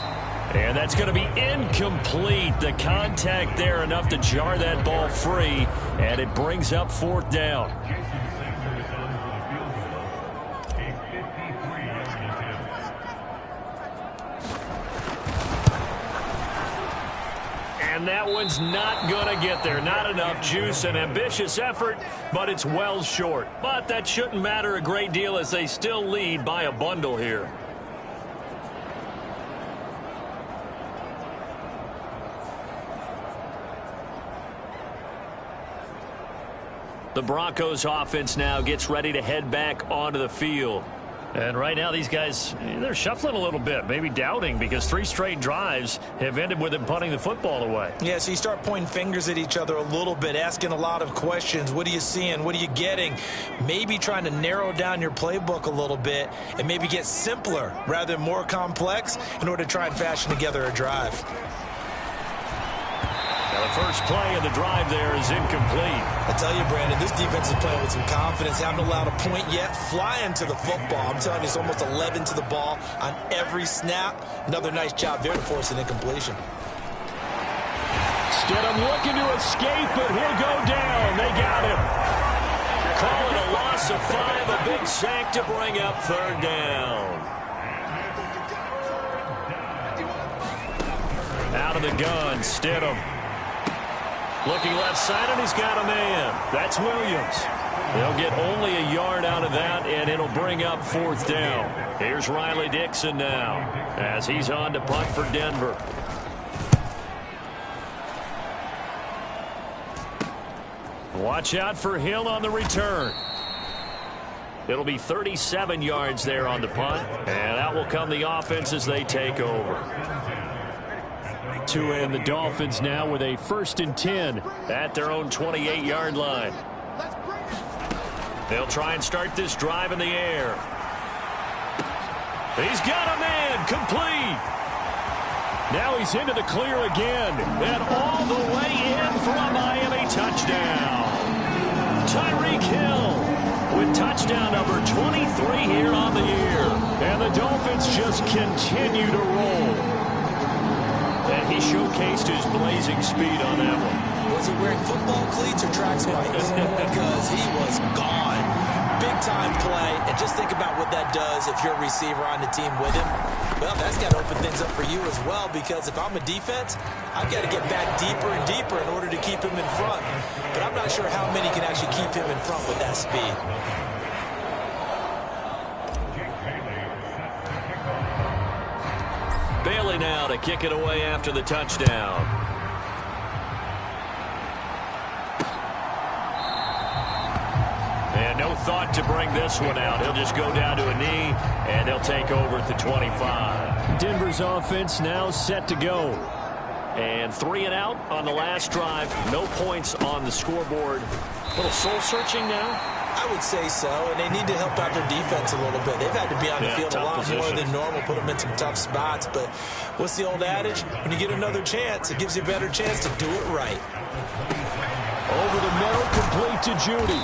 [SPEAKER 6] And that's going to be incomplete. The contact there enough to jar that ball free, and it brings up 4th down. And that one's not going to get there. Not enough juice. An ambitious effort, but it's well short. But that shouldn't matter a great deal as they still lead by a bundle here. The Broncos offense now gets ready to head back onto the field. And right now these guys, they're shuffling a little bit, maybe doubting, because 3 straight drives have ended with them punting the football away.
[SPEAKER 7] Yeah, so you start pointing fingers at each other a little bit, asking a lot of questions. What are you seeing? What are you getting? Maybe trying to narrow down your playbook a little bit and maybe get simpler rather than more complex in order to try and fashion together a drive.
[SPEAKER 6] Now the first play of the drive there is incomplete.
[SPEAKER 7] I tell you, Brandon, this defense is playing with some confidence. Haven't allowed a point yet. Flying to the football. I'm telling you, it's almost 11 to the ball on every snap. Another nice job there to force an incompletion.
[SPEAKER 6] Stidham looking to escape, but he'll go down. They got him. Call it a loss of 5, a big sack to bring up 3rd down. Out of the gun, Stidham. Looking left side, and he's got a man. That's Williams. They'll get only a yard out of that, and it'll bring up 4th down. Here's Riley Dixon now as he's on to punt for Denver. Watch out for Hill on the return. It'll be 37 yards there on the punt, and out will come the offense as they take over. Tua and the Dolphins now with a 1st and 10 at their own 28-yard line. They'll try and start this drive in the air. He's got a man, complete. Now he's into the clear again, and all the way in for a Miami touchdown. Tyreek Hill with touchdown number 23 here on the year. And the Dolphins just continue to roll. And he showcased his blazing speed on that one.
[SPEAKER 7] Was he wearing football cleats or track spikes? Because he was gone. Big-time play. And just think about what that does if you're a receiver on the team with him. Well, that's got to open things up for you as well, because if I'm a defense, I've got to get back deeper and deeper in order to keep him in front. But I'm not sure how many can actually keep him in front with that speed.
[SPEAKER 6] Bailey now to kick it away after the touchdown. And no thought to bring this one out. He'll just go down to a knee, and they'll take over at the 25. Denver's offense now set to go. And 3 and out on the last drive. No points on the scoreboard. A little soul-searching now.
[SPEAKER 7] I would say so, and they need to help out their defense a little bit. They've had to be on the field a lot more than normal, put them in some tough spots. But what's the old adage? When you get another chance, it gives you a better chance to do it right.
[SPEAKER 6] Over the middle, complete to Judy.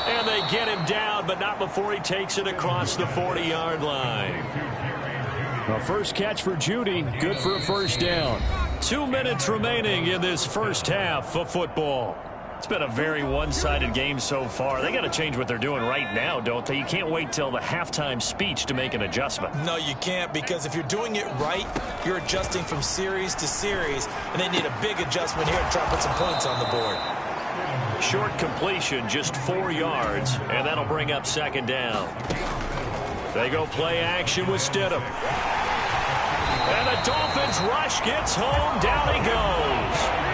[SPEAKER 6] And they get him down, but not before he takes it across the 40-yard line. A first catch for Judy, good for a first down. 2 minutes remaining in this first half of football. It's been a very one-sided game so far. They got to change what they're doing right now, don't they? You can't wait till the halftime speech to make an adjustment.
[SPEAKER 7] No, you can't, because if you're doing it right, you're adjusting from series to series, and they need a big adjustment here to try to put some points on the board.
[SPEAKER 6] Short completion, just 4 yards, and that'll bring up second down. They go play action with Stidham. And the Dolphins rush gets home. Down he goes.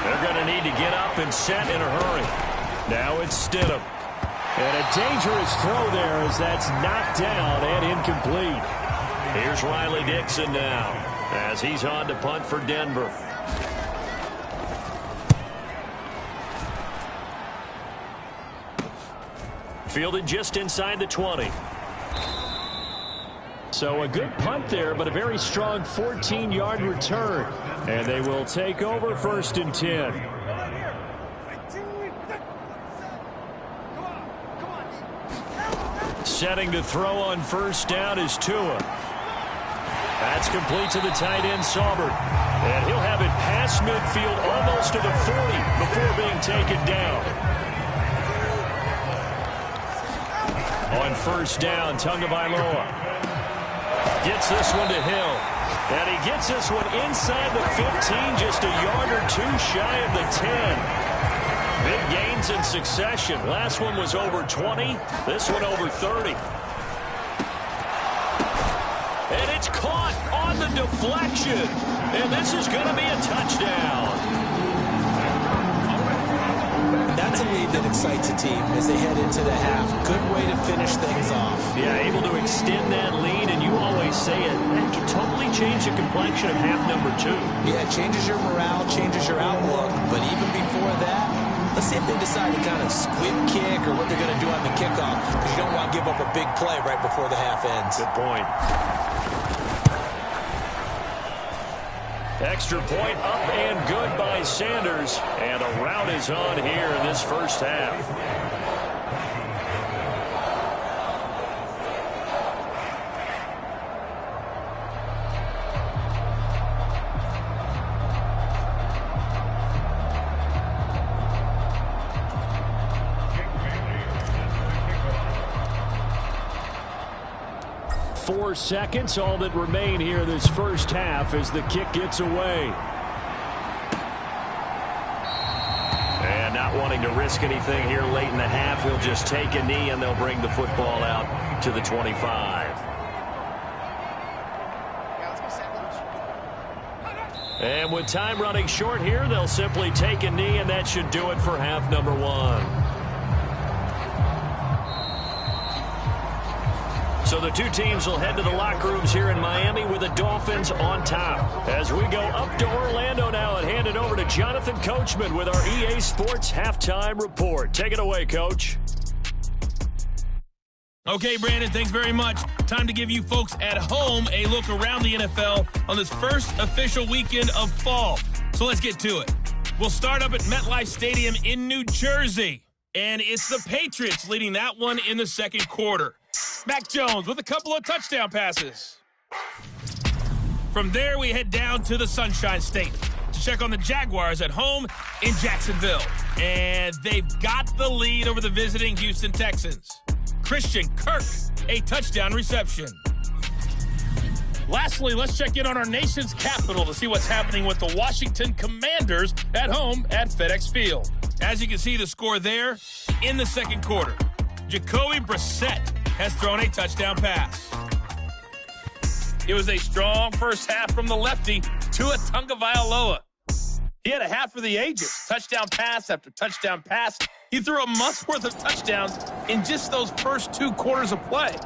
[SPEAKER 6] They're going to need to get up and set in a hurry. Now it's Stidham.
[SPEAKER 8] And a dangerous throw there as that's knocked down and incomplete.
[SPEAKER 6] Here's Riley Dixon now as he's on to punt for Denver. Fielded just inside the 20.
[SPEAKER 8] So a good punt there, but a very strong 14-yard return. And they will take over 1st and 10.
[SPEAKER 6] Setting to throw on 1st down is Tua. That's complete to the tight end, Saubert. And he'll have it past midfield almost to the 40 before being taken down. On 1st down, Tagovailoa gets this one to Hill. And he gets this one inside the 15, just a yard or 2 shy of the 10. Big gains in succession. Last one was over 20. This one over 30. And it's caught on the deflection. And this is going to be a touchdown.
[SPEAKER 7] That's a lead that excites a team as they head into the half. Good way to finish things off.
[SPEAKER 6] Yeah, able to extend that lead, and you always say it, that can totally change the complexion of half number 2.
[SPEAKER 7] Yeah, it changes your morale, changes your outlook, but even before that, let's see if they decide to kind of squib kick or what they're going to do on the kickoff, because you don't want to give up a big play right before the half ends.
[SPEAKER 6] Good point. Extra point up and good by Sanders. And a rout is on here in this first half.
[SPEAKER 8] Seconds, all that remain here this first half as the kick gets away.
[SPEAKER 6] And not wanting to risk anything here late in the half, he'll just take a knee and they'll bring the football out to the 25. And with time running short here, they'll simply take a knee, and that should do it for half number 1. So the two teams will head to the locker rooms here in Miami with the Dolphins on top. As we go up to Orlando now and hand it over to Jonathan Coachman with our EA Sports Halftime Report. Take it away, Coach.
[SPEAKER 9] Okay, Brandon, thanks very much. Time to give you folks at home a look around the NFL on this first official weekend of fall. So let's get to it. We'll start up at MetLife Stadium in New Jersey. And it's the Patriots leading that one in the second quarter. Mac Jones with a couple of touchdown passes. From there, we head down to the Sunshine State to check on the Jaguars at home in Jacksonville. And they've got the lead over the visiting Houston Texans. Christian Kirk, a touchdown reception. Lastly, let's check in on our nation's capital to see what's happening with the Washington Commanders at home at FedEx Field. As you can see the score there in the second quarter. Jacoby Brissett has thrown a touchdown pass. It was a strong first half from the lefty, Tua Tagovailoa. He had a half for the ages. Touchdown pass after touchdown pass. He threw a month's worth of touchdowns in just those first 2 quarters of play.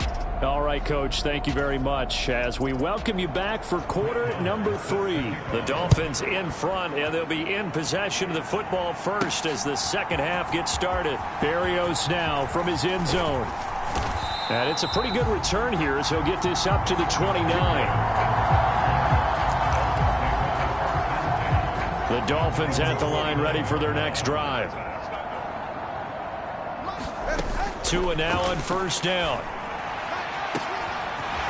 [SPEAKER 8] All right, Coach, thank you very much. As we welcome you back for quarter number 3.
[SPEAKER 6] The Dolphins in front, and they'll be in possession of the football first as the second half gets started.
[SPEAKER 8] Berrios now from his end zone. And it's a pretty good return here as he'll get this up to the 29.
[SPEAKER 6] The Dolphins at the line ready for their next drive. Tua now on first down.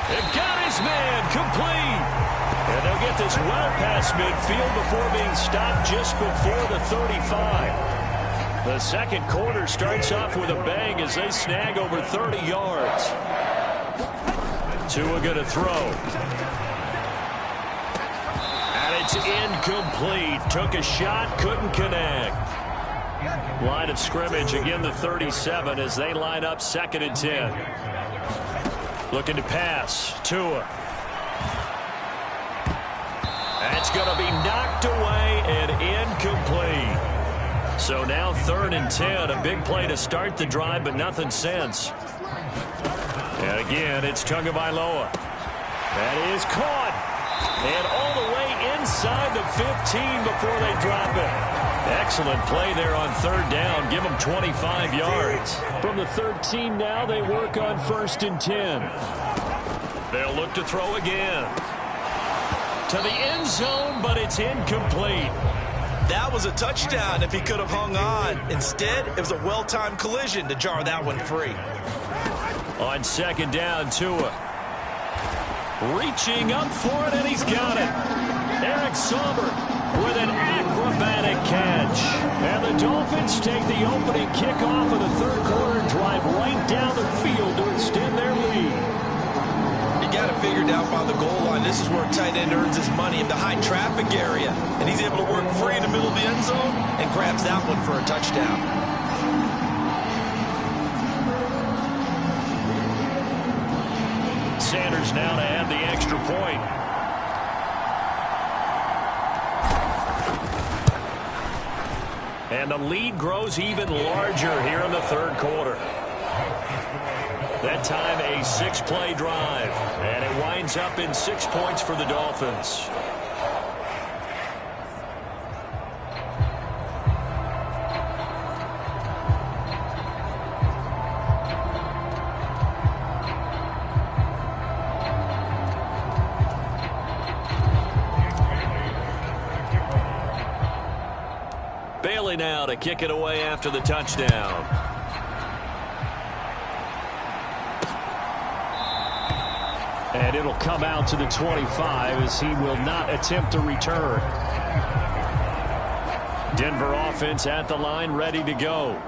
[SPEAKER 6] They've got his man complete. And they'll get this well past midfield before being stopped just before the 35.
[SPEAKER 8] The second quarter starts off with a bang as they snag over 30 yards. Tua going to throw. And it's incomplete. Took a shot, couldn't connect. Line of scrimmage, again the 37 as they line up 2nd and 10. Looking to pass. Tua. That's going to be knocked away and incomplete. So now 3rd and 10. A big play to start the drive, but nothing since. And again, it's Tagovailoa. That is caught. And all the way inside the 15 before they drop it. Excellent play there on 3rd down. Give them 25 yards.
[SPEAKER 6] From the 13 now, they work on 1st and 10.
[SPEAKER 8] They'll look to throw again. To the end zone, but it's incomplete.
[SPEAKER 7] That was a touchdown if he could have hung on. Instead, it was a well-timed collision to jar that one free.
[SPEAKER 8] On 2nd down, Tua. Reaching up for it, and he's got it. Eric Sommer with an acrobatic catch. And the Dolphins take the opening kickoff of the 3rd quarter and drive right down the field to extend their lead.
[SPEAKER 7] You got it figured out by the goal line. This is where a tight end earns his money in the high traffic area. And he's able to work free in the middle of the end zone and grabs that one for a touchdown.
[SPEAKER 8] Sanders now to add the extra point. And the lead grows even larger here in the 3rd quarter. That time a 6-play drive. And it winds up in 6 points for the Dolphins. Bailey now to kick it away after the touchdown.
[SPEAKER 6] And it'll come out to the 25 as he will not attempt to return.
[SPEAKER 8] Denver offense at the line, ready to go.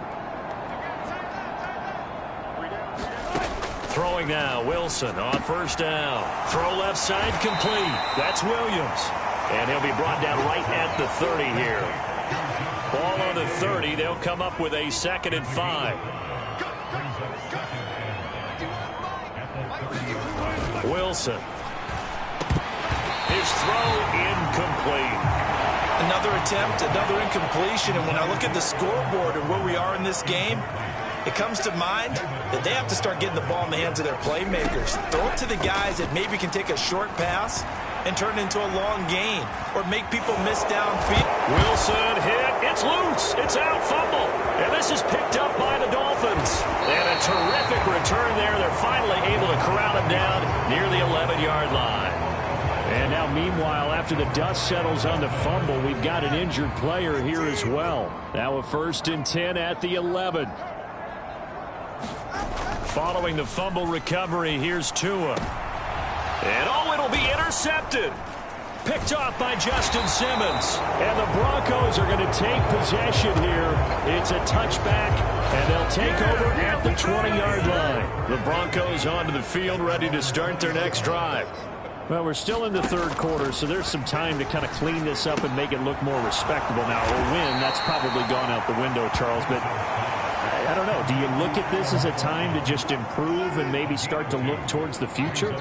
[SPEAKER 8] Throwing now, Wilson on 1st down. Throw left side complete. That's Williams. And he'll be brought down right at the 30 here. Ball on the 30. They'll come up with a 2nd and 5. Wilson. His throw incomplete.
[SPEAKER 7] Another attempt, another incompletion. And when I look at the scoreboard and where we are in this game, it comes to mind that they have to start getting the ball in the hands of their playmakers. Throw it to the guys that maybe can take a short pass and turn it into a long gain or make people miss downfield.
[SPEAKER 8] Wilson hit. It's loose. It's out. Fumble. And this is picked up by the Dolphins. And a terrific return there. They're finally able to corral him down near the 11-yard line.
[SPEAKER 6] And now, meanwhile, after the dust settles on the fumble, we've got an injured player here as well. Now a 1st and 10 at the 11.
[SPEAKER 8] Following the fumble recovery, here's Tua. And it'll be intercepted. Picked off by Justin Simmons.
[SPEAKER 6] And the Broncos are going to take possession here. It's a touchback, and they'll take over at the 20-yard line.
[SPEAKER 8] The Broncos onto the field, ready to start their next drive.
[SPEAKER 6] Well, we're still in the 3rd quarter, so there's some time to kind of clean this up and make it look more respectable. Now, a win, that's probably gone out the window, Charles, but I don't know. Do you look at this as a time to just improve and maybe start to look towards the future?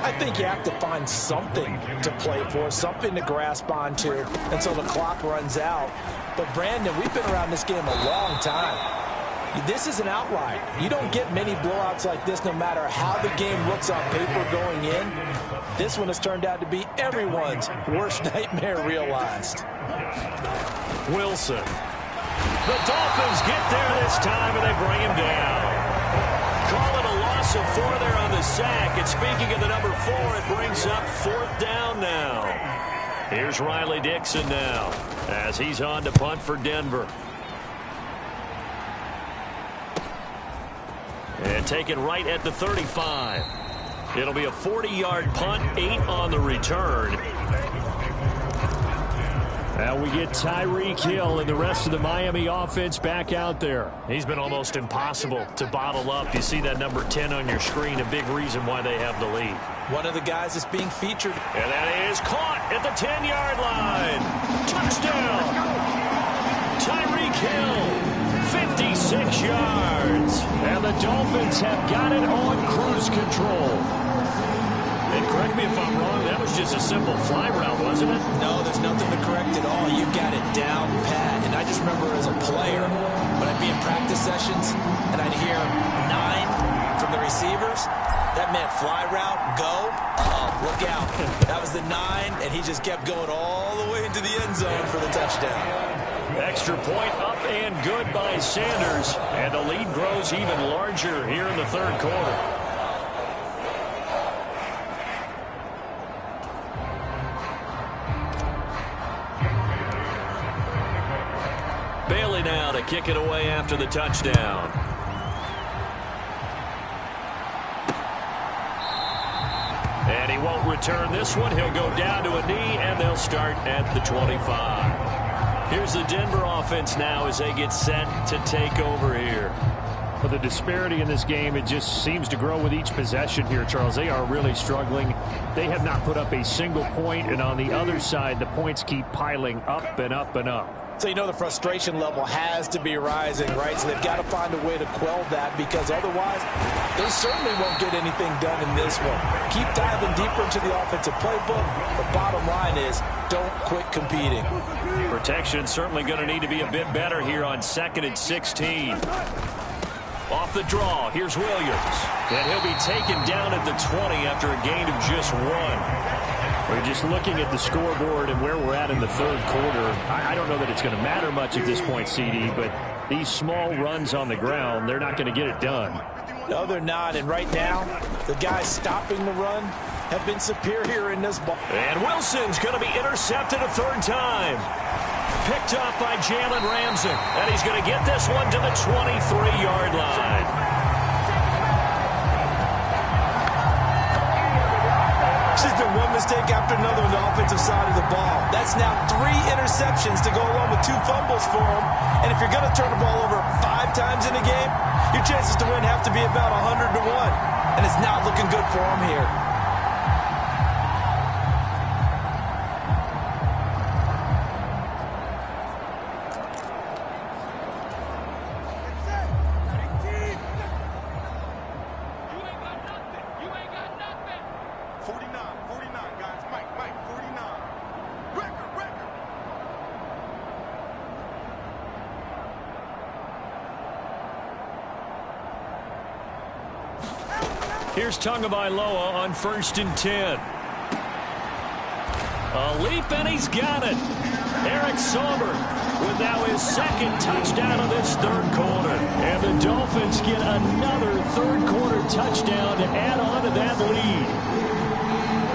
[SPEAKER 7] I think you have to find something to play for, something to grasp onto until the clock runs out. But, Brandon, we've been around this game a long time. This is an outlier. You don't get many blowouts like this no matter how the game looks on paper going in. This one has turned out to be everyone's worst nightmare realized.
[SPEAKER 8] Wilson. The Dolphins get there this time, and they bring him down. Call it a loss of 4 there on the sack. And speaking of the number 4, it brings up 4th down now. Here's Riley Dixon now as he's on to punt for Denver. And taken right at the 35. It'll be a 40-yard punt, 8 on the return.
[SPEAKER 6] Now we get Tyreek Hill and the rest of the Miami offense back out there.
[SPEAKER 8] He's been almost impossible to bottle up. You see that number 10 on your screen, a big reason why they have the lead.
[SPEAKER 7] One of the guys that's being featured.
[SPEAKER 8] And that is caught at the 10-yard line. Touchdown. Tyreek Hill, 56 yards. And the Dolphins have got it on cruise control. And correct me if I'm wrong, that was just a simple fly route, wasn't it?
[SPEAKER 7] No, there's nothing to correct at all. You got it down pat. And I just remember as a player, when I'd be in practice sessions, and I'd hear 9 from the receivers, that meant fly route, go, look out. That was the 9, and he just kept going all the way into the end zone for the touchdown.
[SPEAKER 8] Extra point up and good by Sanders. And the lead grows even larger here in the third quarter. Bailey now to kick it away after the touchdown. And he won't return this one. He'll go down to a knee, and they'll start at the 25. Here's the Denver offense now as they get set to take over here.
[SPEAKER 6] Well, the disparity in this game, it just seems to grow with each possession here, Charles. They are really struggling. They have not put up a single point, and on the other side, the points keep piling up and up and up.
[SPEAKER 7] So you know the frustration level has to be rising, right? So they've got to find a way to quell that, because otherwise they certainly won't get anything done in this one. Keep diving deeper into the offensive playbook. The bottom line is don't quit competing.
[SPEAKER 8] Protection certainly going to need to be a bit better here on 2nd and 16. Off the draw, here's Williams. And he'll be taken down at the 20 after a gain of just 1.
[SPEAKER 6] We're just looking at the scoreboard and where we're at in the third quarter. I don't know that it's going to matter much at this point, CD, but these small runs on the ground, they're not going to get it done.
[SPEAKER 7] No, they're not. And right now, the guys stopping the run have been superior in this ball.
[SPEAKER 8] And Wilson's going to be intercepted a third time. Picked up by Jalen Ramsey. And he's going to get this one to the 23-yard line.
[SPEAKER 7] There's been one mistake after another on the offensive side of the ball. That's now 3 interceptions to go along with 2 fumbles for him. And if you're going to turn the ball over 5 times in a game, your chances to win have to be about 100 to 1. And it's not looking good for him here.
[SPEAKER 8] Here's Tagovailoa on 1st and 10. A leap, and he's got it. Eric Sauber with now his 2nd touchdown of this third quarter. And the Dolphins get another third quarter touchdown to add on to that lead.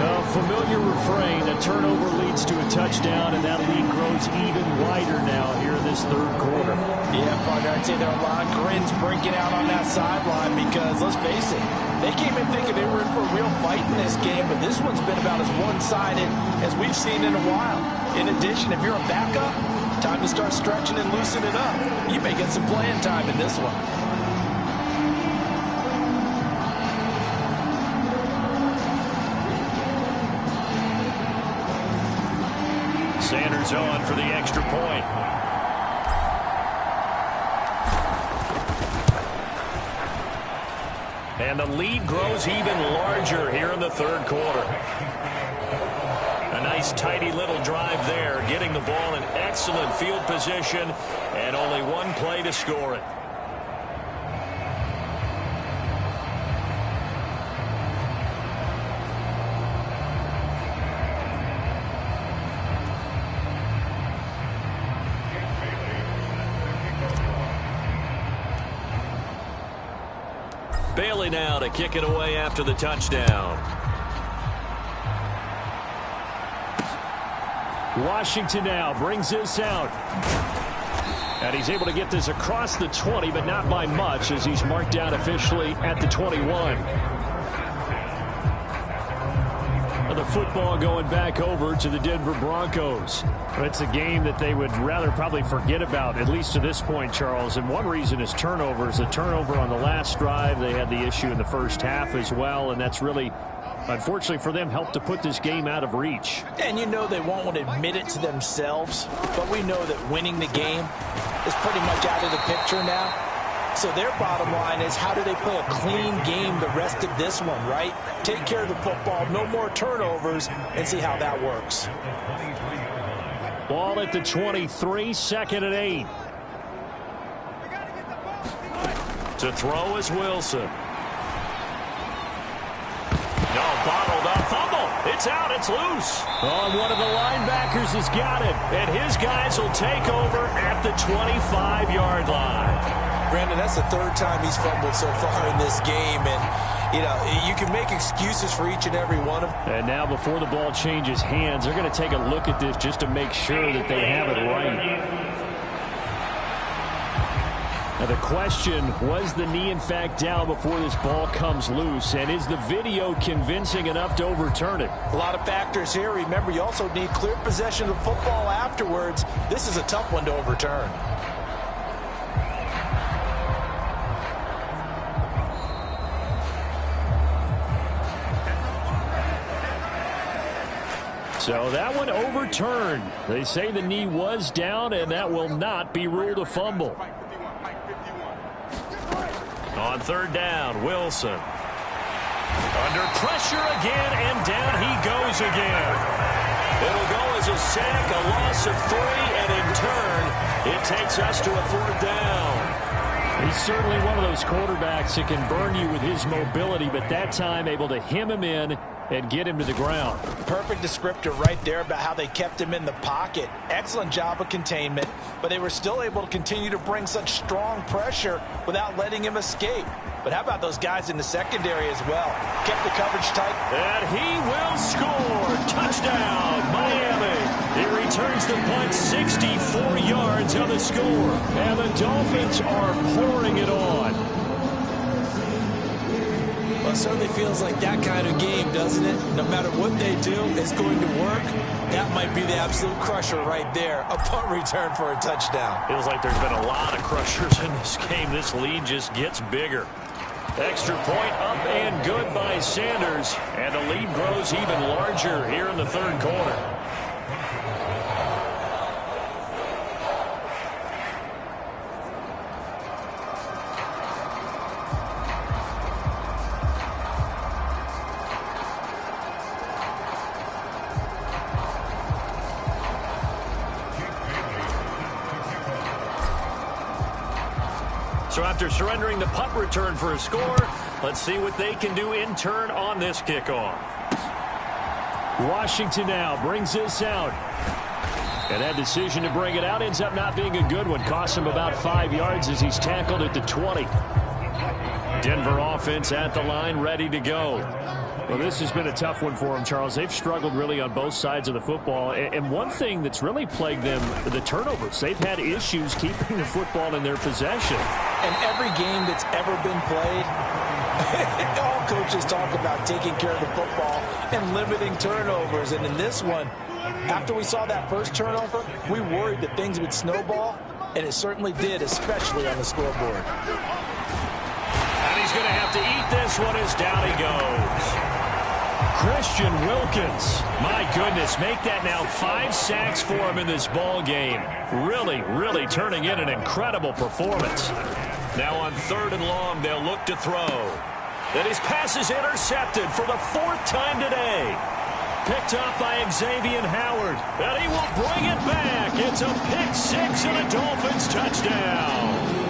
[SPEAKER 8] A familiar refrain, a turnover leads to a touchdown, and that lead grows even wider now here in this third quarter.
[SPEAKER 7] Yeah, partner, I'd say there are a lot of grins breaking out on that sideline because, let's face it, they came in thinking they were in for a real fight in this game, but this one's been about as one-sided as we've seen in a while. In addition, if you're a backup, time to start stretching and loosening up. You may get some playing time in this one.
[SPEAKER 8] Sanders on for the extra point. And the lead grows even larger here in the third quarter. A nice tidy little drive there, getting the ball in excellent field position, and only one play to score it. Bailey now to kick it away after the touchdown.
[SPEAKER 6] Washington now brings this out. And he's able to get this across the 20, but not by much, as he's marked down officially at the 21. Well, the the football going back over to the Denver Broncos. It's a game that they would rather probably forget about, at least to this point, Charles. And one reason is turnovers. The turnover on the last drive, they had the issue in the first half as well, and that's really, unfortunately for them, helped to put this game out of reach.
[SPEAKER 7] And you know they won't want to admit it to themselves, but we know that winning the game is pretty much out of the picture now. So their bottom line is, how do they play a clean game the rest of this one, right? Take care of the football, no more turnovers, and see how that works.
[SPEAKER 6] Ball at the 23, 2nd and 8.
[SPEAKER 8] To throw is Wilson. No, bottled up, fumble. It's out, it's loose.
[SPEAKER 6] Oh, one of the linebackers has got it.
[SPEAKER 8] And his guys will take over at the 25-yard line.
[SPEAKER 7] Brandon, that's the 3rd time he's fumbled so far in this game. And, you know, you can make excuses for each and every one of them.
[SPEAKER 6] And now before the ball changes hands, they're going to take a look at this just to make sure that they have it right. Now the question, was the knee in fact down before this ball comes loose? And is the video convincing enough to overturn it?
[SPEAKER 7] A lot of factors here. Remember, you also need clear possession of the football afterwards. This is a tough one to overturn.
[SPEAKER 6] So that one overturned. They say the knee was down, and that will not be ruled a fumble.
[SPEAKER 8] On 3rd down, Wilson. Under pressure again, and down he goes again. It'll go as a sack, a loss of 3, and in turn, it takes us to a 4th down.
[SPEAKER 6] He's certainly one of those quarterbacks that can burn you with his mobility, but that time able to hem him in and get him to the ground.
[SPEAKER 7] Perfect descriptor right there about how they kept him in the pocket. Excellent job of containment, but they were still able to continue to bring such strong pressure without letting him escape. But how about those guys in the secondary as well? Kept the coverage tight.
[SPEAKER 8] And he will score. Touchdown, Miami.
[SPEAKER 6] He returns the punt 64 yards on the score. And the Dolphins are pouring it on.
[SPEAKER 7] Well, it certainly feels like that kind of game, doesn't it? No matter what they do, it's going to work. That might be the absolute crusher right there. A punt return for a touchdown.
[SPEAKER 8] Feels like there's been a lot of crushers in this game. This lead just gets bigger. Extra point up and good by Sanders. And the lead grows even larger here in the 3rd quarter. So after surrendering the punt return for a score, let's see what they can do in turn on this kickoff.
[SPEAKER 6] Washington now brings this out. And that decision to bring it out ends up not being a good one. Cost him about 5 yards as he's tackled at the 20. Denver offense at the line, ready to go. Well, this has been a tough one for them, Charles. They've struggled really on both sides of the football. And one thing that's really plagued them, the turnovers. They've had issues keeping the football in their possession.
[SPEAKER 7] And every game that's ever been played, all coaches talk about taking care of the football and limiting turnovers. And in this one, after we saw that first turnover, we worried that things would snowball, and it certainly did, especially on the scoreboard.
[SPEAKER 8] And he's going to have to eat this one as down he goes.
[SPEAKER 6] Christian Wilkins, my goodness, make that now 5 sacks for him in this ball game. Really, really turning in an incredible performance.
[SPEAKER 8] Now on 3rd and long, they'll look to throw. And his pass is intercepted for the 4th time today.
[SPEAKER 6] Picked up by Xavier Howard.
[SPEAKER 8] And he will bring it back. It's a pick-6 and a Dolphins touchdown.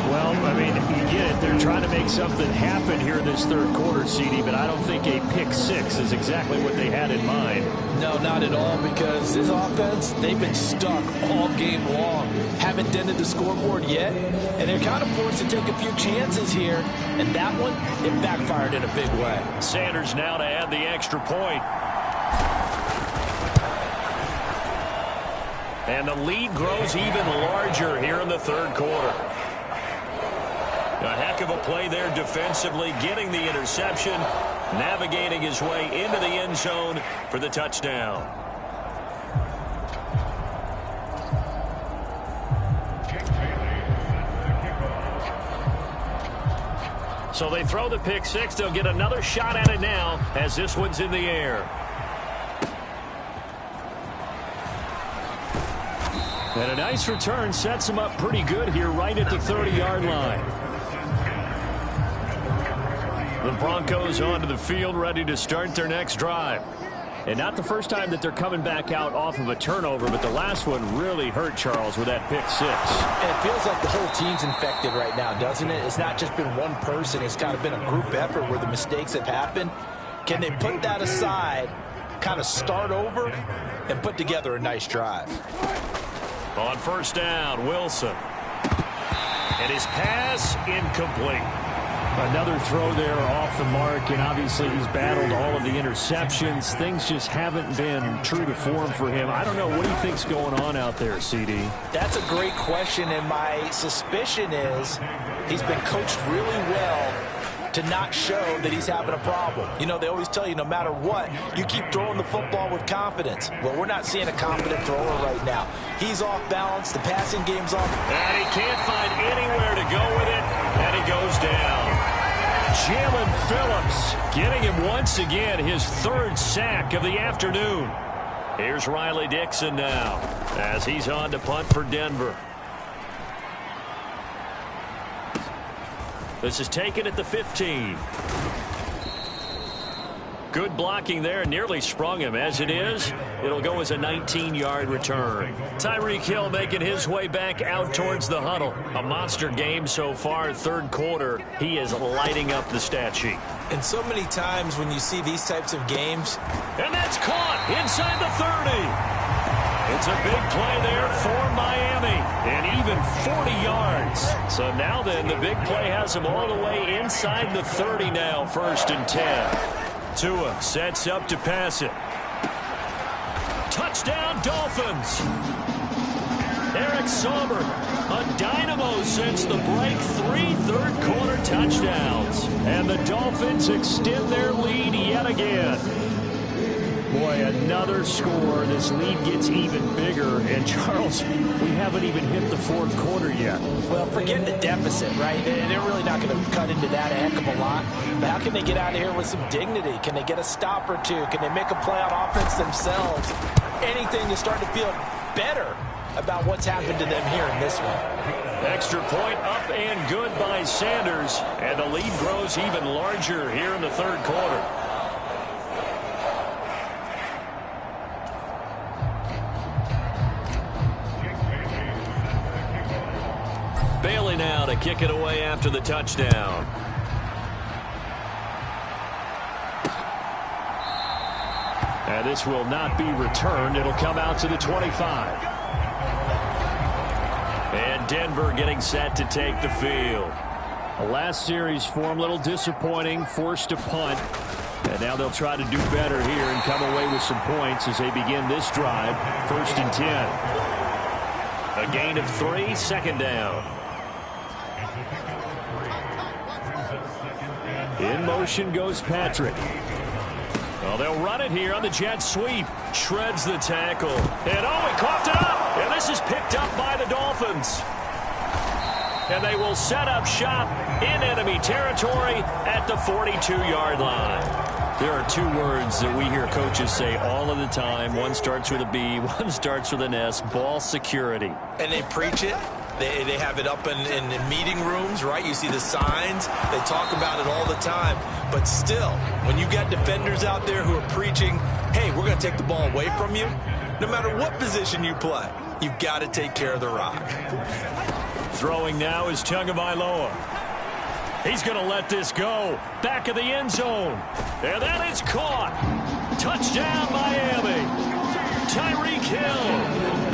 [SPEAKER 6] Well, I mean, you get it. They're trying to make something happen here in this 3rd quarter, CD, but I don't think a pick-6 is exactly what they had in mind.
[SPEAKER 7] No, not at all, because this offense, they've been stuck all game long. Haven't dented the scoreboard yet, and they're kind of forced to take a few chances here, and that one, it backfired in a big way.
[SPEAKER 8] Sanders now to add the extra point.
[SPEAKER 6] And the lead grows even larger here in the 3rd quarter.
[SPEAKER 8] A heck of a play there defensively, getting the interception. navigating his way into the end zone for the touchdown. So they throw the pick six. They'll get another shot at it now as this one's in the air. And a nice return sets him up pretty good here right at the 30-yard line. The Broncos onto the field ready to start their next drive. And not the first time that they're coming back out off of a turnover, but the last one really hurt, Charles, with that pick six.
[SPEAKER 7] And it feels like the whole team's infected right now, doesn't it? It's not just been one person. It's kind of been a group effort where the mistakes have happened. Can they put that aside, kind of start over, and put together a nice drive?
[SPEAKER 8] On first down, Wilson. And his pass incomplete.
[SPEAKER 6] Another throw there off the mark, and obviously he's battled all of the interceptions. Things just haven't been true to form for him. I don't know. What do you think's going on out there, CD?
[SPEAKER 7] That's a great question, and my suspicion is he's been coached really well to not show that he's having a problem. You know, they always tell you no matter what, you keep throwing the football with confidence. Well, we're not seeing a confident thrower right now. He's off balance. The passing game's off.
[SPEAKER 8] And he can't find anywhere to go with it, and he goes down. Jalen Phillips getting him once again his third sack of the afternoon. Here's Riley Dixon now as he's on to punt for Denver. This is taken at the 15. Good blocking there. Nearly sprung him. As it is, it'll go as a 19-yard return. Tyreek Hill making his way back out towards the huddle. A monster game so far. Third quarter, he is lighting up the stat sheet.
[SPEAKER 7] And so many times when you see these types of games.
[SPEAKER 8] And that's caught inside the 30. It's a big play there for Miami. And even 40 yards. So now then, the big play has him all the way inside the 30 now. 1st and 10. Tua sets up to pass it. Touchdown, Dolphins. Eric Sauber, a dynamo since the break. 3 third-quarter touchdowns. And the Dolphins extend their lead yet again. Boy, another score. This lead gets even bigger. And, Charles, we haven't even hit the 4th quarter yet.
[SPEAKER 7] Well, forget the deficit, right? They're really not going to cut into that a heck of a lot. But how can they get out of here with some dignity? Can they get a stop or two? Can they make a play on offense themselves? Anything to start to feel better about what's happened to them here in this one.
[SPEAKER 8] Extra point up and good by Sanders. And the lead grows even larger here in the 3rd quarter. Bailey now to kick it away after the touchdown. And this will not be returned. It'll come out to the 25. And Denver getting set to take the field.
[SPEAKER 6] The last series for him, a little disappointing, forced to punt. And now they'll try to do better here and come away with some points as they begin this drive. 1st and 10.
[SPEAKER 8] A gain of 3, 2nd down.
[SPEAKER 6] In motion goes Patrick.
[SPEAKER 8] Well, they'll run it here on the jet sweep. Shreds the tackle. And, he coughed it up. And this is picked up by the Dolphins. And they will set up shop in enemy territory at the 42-yard line. There are 2 words that we hear coaches say all of the time. One starts with a B, one starts with an S. Ball security.
[SPEAKER 7] And they preach it. They have it up in meeting rooms, right? You see the signs. They talk about it all the time. But still, when you've got defenders out there who are preaching, hey, we're going to take the ball away from you, no matter what position you play, you've got to take care of the rock.
[SPEAKER 8] Throwing now is Tagovailoa. He's going to let this go. Back of the end zone. And that is caught. Touchdown, Miami. Tyreek Hill,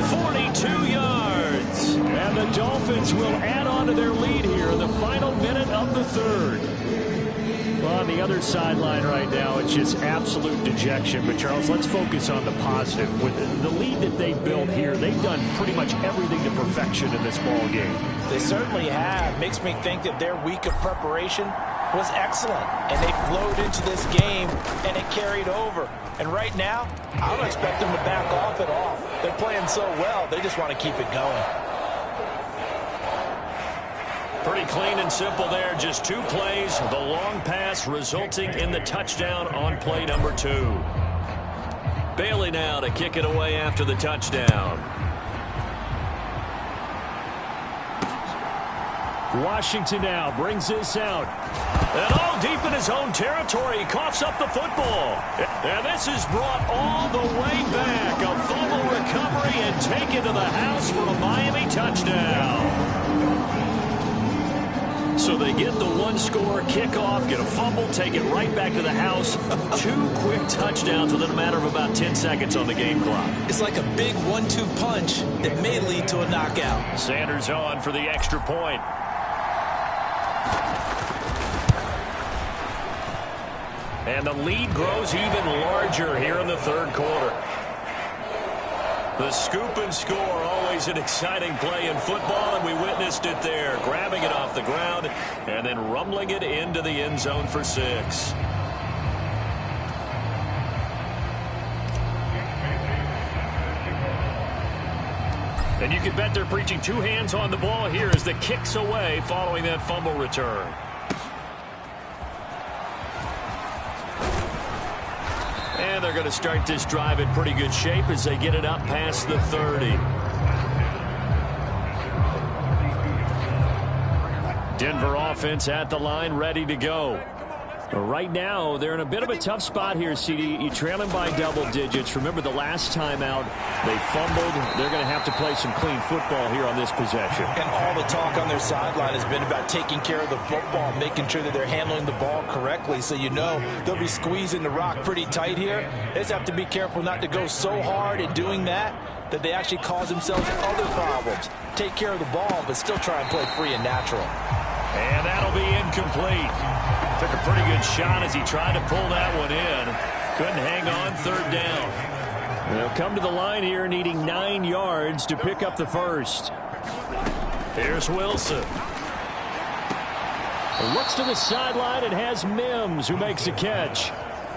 [SPEAKER 8] 42 yards.
[SPEAKER 6] And the Dolphins will add on to their lead here in the final minute of the 3rd. Well, on the other sideline right now, it's just absolute dejection. But, Charles, let's focus on the positive. With the lead that they built here, they've done pretty much everything to perfection in this ball game.
[SPEAKER 7] They certainly have. Makes me think that their week of preparation was excellent, and they flowed into this game, and it carried over. And right now, I don't expect them to back off at all. They're playing so well, they just want to keep it going.
[SPEAKER 8] Pretty clean and simple there. Just 2 plays. The long pass resulting in the touchdown on play number 2. Bailey now to kick it away after the touchdown.
[SPEAKER 6] Washington now brings this out.
[SPEAKER 8] And all deep in his own territory. He coughs up the football. And this is brought all the way back. A fumble recovery and taken to the house for a Miami touchdown. So they get the 1-score kickoff, get a fumble, take it right back to the house. 2 quick touchdowns within a matter of about 10 seconds on the game clock.
[SPEAKER 7] It's like a big 1-2 punch that may lead to a knockout.
[SPEAKER 8] Sanders on for the extra point. And the lead grows even larger here in the 3rd quarter. The scoop and score, always an exciting play in football, and we witnessed it there. Grabbing it off the ground and then rumbling it into the end zone for 6. And you can bet they're preaching 2 hands on the ball here as the kick's away following that fumble return. And they're going to start this drive in pretty good shape as they get it up past the 30. Denver offense at the line, ready to go. Right now, they're in a bit of a tough spot here, CD. You trail them by double digits. Remember the last time out, they fumbled. They're going to have to play some clean football here on this possession.
[SPEAKER 7] And all the talk on their sideline has been about taking care of the football, making sure that they're handling the ball correctly. So you know they'll be squeezing the rock pretty tight here. They just have to be careful not to go so hard in doing that they actually cause themselves other problems. Take care of the ball, but still try and play free and natural.
[SPEAKER 8] And that'll be incomplete. Took a pretty good shot as he tried to pull that one in. Couldn't hang on, 3rd down.
[SPEAKER 6] They'll come to the line here needing 9 yards to pick up the first.
[SPEAKER 8] Here's Wilson.
[SPEAKER 6] Looks to the sideline and has Mims who makes a catch.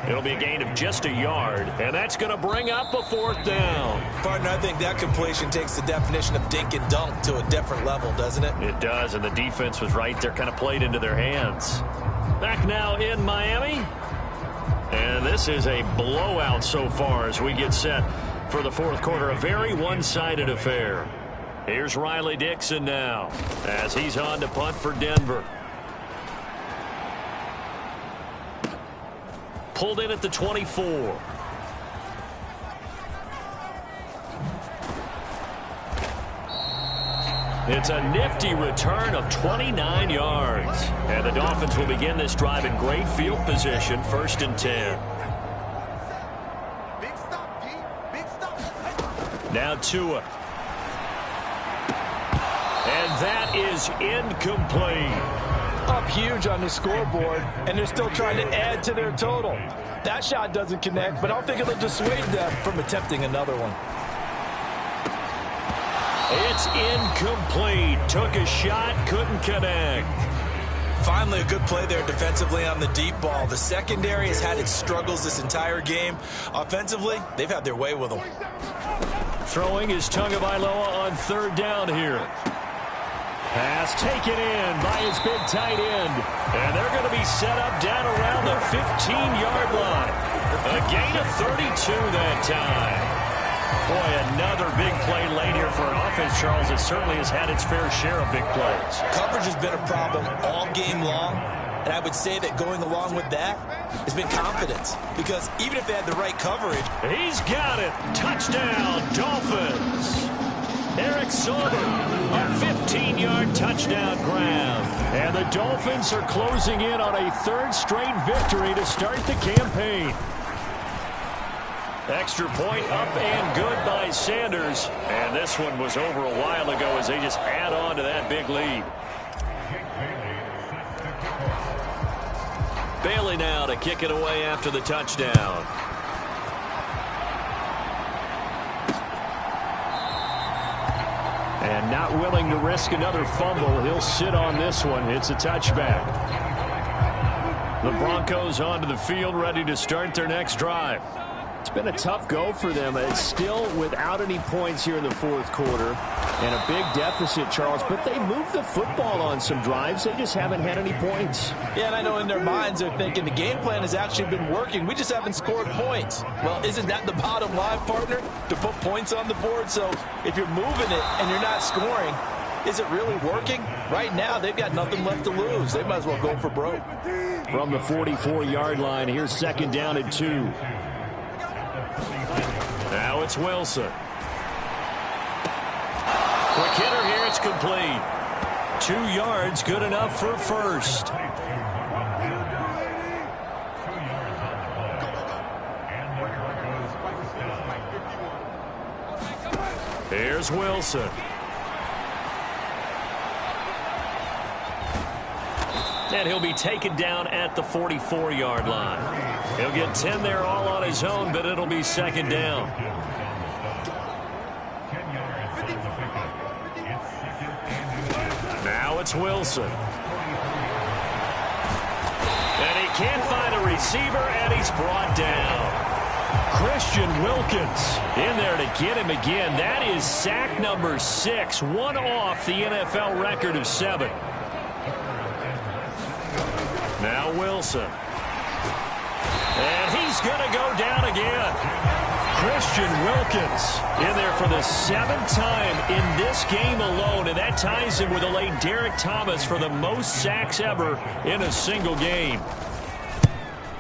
[SPEAKER 8] It'll be a gain of just a yard, and that's going to bring up a 4th down.
[SPEAKER 7] Partner, I think that completion takes the definition of dink and dunk to a different level, doesn't it?
[SPEAKER 8] It does, and the defense was right there, kind of played into their hands. Back now in Miami. And this is a blowout so far as we get set for the 4th quarter. A very one-sided affair. Here's Riley Dixon now as he's on to punt for Denver. Pulled in at the 24. It's a nifty return of 29 yards. And the Dolphins will begin this drive in great field position, 1st and 10. Now Tua. And that is incomplete.
[SPEAKER 7] Up huge on the scoreboard, and they're still trying to add to their total. That shot doesn't connect, but I don't think it'll dissuade them from attempting another one.
[SPEAKER 8] It's incomplete. Took a shot, couldn't connect.
[SPEAKER 7] Finally, a good play there defensively on the deep ball. The secondary has had its struggles this entire game. Offensively, they've had their way with them.
[SPEAKER 6] Throwing is Tagovailoa on 3rd down here. Pass taken in by his big tight end.
[SPEAKER 8] And they're going to be set up down around the 15-yard line. A gain of 32 that time. Boy, another big play late here for an offense, Charles, that certainly has had its fair share of big plays.
[SPEAKER 7] Coverage has been a problem all game long, and I would say that going along with that has been confidence. Because even if they had the right coverage...
[SPEAKER 8] He's got it. Touchdown, Dolphins. Eric Sauber, a 15-yard touchdown grab.
[SPEAKER 6] And the Dolphins are closing in on a 3rd straight victory to start the campaign.
[SPEAKER 8] Extra point up and good by Sanders. And this one was over a while ago as they just add on to that big lead. Bailey now to kick it away after the touchdown.
[SPEAKER 6] And not willing to risk another fumble. He'll sit on this one. It's a touchback. The Broncos onto the field, ready to start their next drive.
[SPEAKER 8] It's been a tough go for them. It's still without any points here in the fourth quarter. And a big deficit, Charles. But they moved the football on some drives. They just haven't had any points.
[SPEAKER 7] Yeah, and I know in their minds they're thinking the game plan has actually been working. We just haven't scored points. Well, isn't that the bottom line, partner? To put points on the board? So if you're moving it and you're not scoring, is it really working? Right now, they've got nothing left to lose. They might as well go for broke.
[SPEAKER 6] From the 44-yard line, here's 2nd down and 2. Now it's Wilson. Quick hitter here, it's complete. 2 yards, good enough for first. Here's Wilson. And he'll be taken down at the 44-yard line. He'll get 10 there all on his own, but it'll be 2nd down. Now it's Wilson. And he can't find a receiver, and he's brought down. Christian Wilkins in there to get him again. That is sack number 6, one off the NFL record of 7. Now Wilson. And he's going to go down again. Christian Wilkins in there for the 7th time in this game alone, and that ties him with the late Derek Thomas for the most sacks ever in a single game.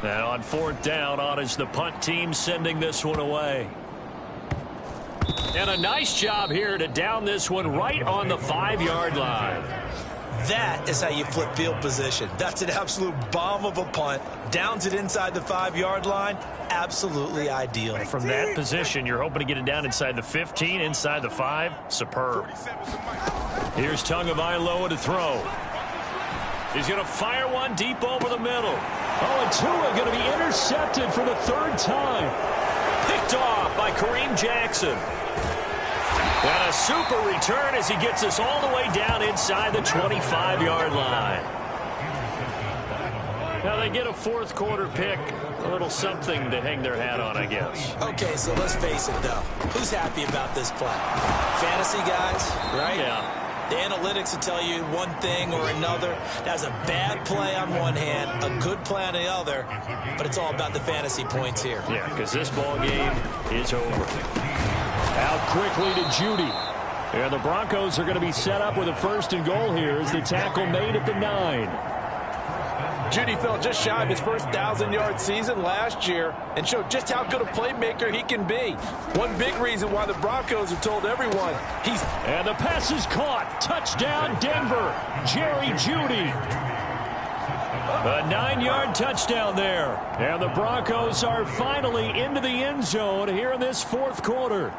[SPEAKER 6] And on 4th down, on is the punt team sending this one away. And a nice job here to down this one right on the 5-yard line.
[SPEAKER 7] That is how you flip field position. That's an absolute bomb of a punt. Downs it inside the 5-yard line. Absolutely ideal.
[SPEAKER 8] From that position, you're hoping to get it down inside the 15, inside the 5. Superb.
[SPEAKER 6] Here's Tagovailoa to throw. He's going to fire one deep over the middle. Oh, and Tua going to be intercepted for the 3rd time. Picked off by Kareem Jackson. And a super return as he gets us all the way down inside the 25-yard line. Now they get a 4th quarter pick. A little something to hang their hat on, I guess.
[SPEAKER 7] Okay, so let's face it, though. Who's happy about this play? Fantasy guys, right?
[SPEAKER 6] Yeah.
[SPEAKER 7] The analytics will tell you one thing or another. That's a bad play on one hand, a good play on the other, but it's all about the fantasy points here.
[SPEAKER 6] Yeah, because this ball game is over. Out quickly to Judy. And the Broncos are going to be set up with a 1st and goal here as the tackle made at the 9.
[SPEAKER 7] Judy fell just shy of his first 1,000-yard season last year and showed just how good a playmaker he can be. One big reason why the Broncos have told everyone he's...
[SPEAKER 6] And the pass is caught. Touchdown, Denver. Jerry Judy. A 9-yard touchdown there. And the Broncos are finally into the end zone here in this 4th quarter.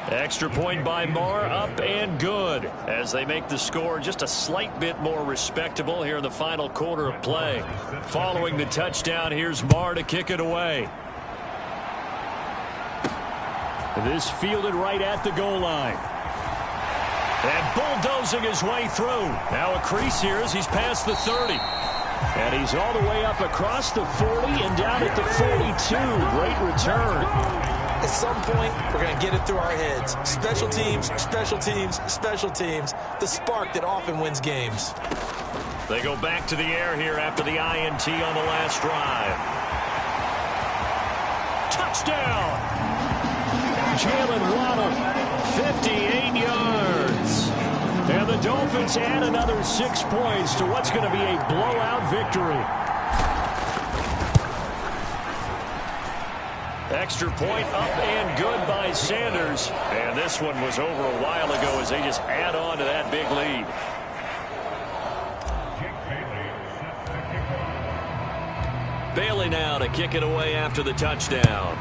[SPEAKER 6] Extra point by Marr, up and good as they make the score just a slight bit more respectable here in the final quarter of play. Following the touchdown, here's Marr to kick it away. This fielded right at the goal line. And bulldozing his way through. Now a crease here as he's past the 30. And he's all the way up across the 40 and down at the 42. Great return.
[SPEAKER 7] At some point, we're going to get it through our heads. Special teams, special teams, special teams. The spark that often wins games.
[SPEAKER 6] They go back to the air here after the INT on the last drive. Touchdown! Jalen Waddle, 58 yards. And the Dolphins add another 6 points to what's going to be a blowout victory. Extra point up and good by Sanders. And this one was over a while ago as they just add on to that big lead. Bailey now to kick it away after the touchdown.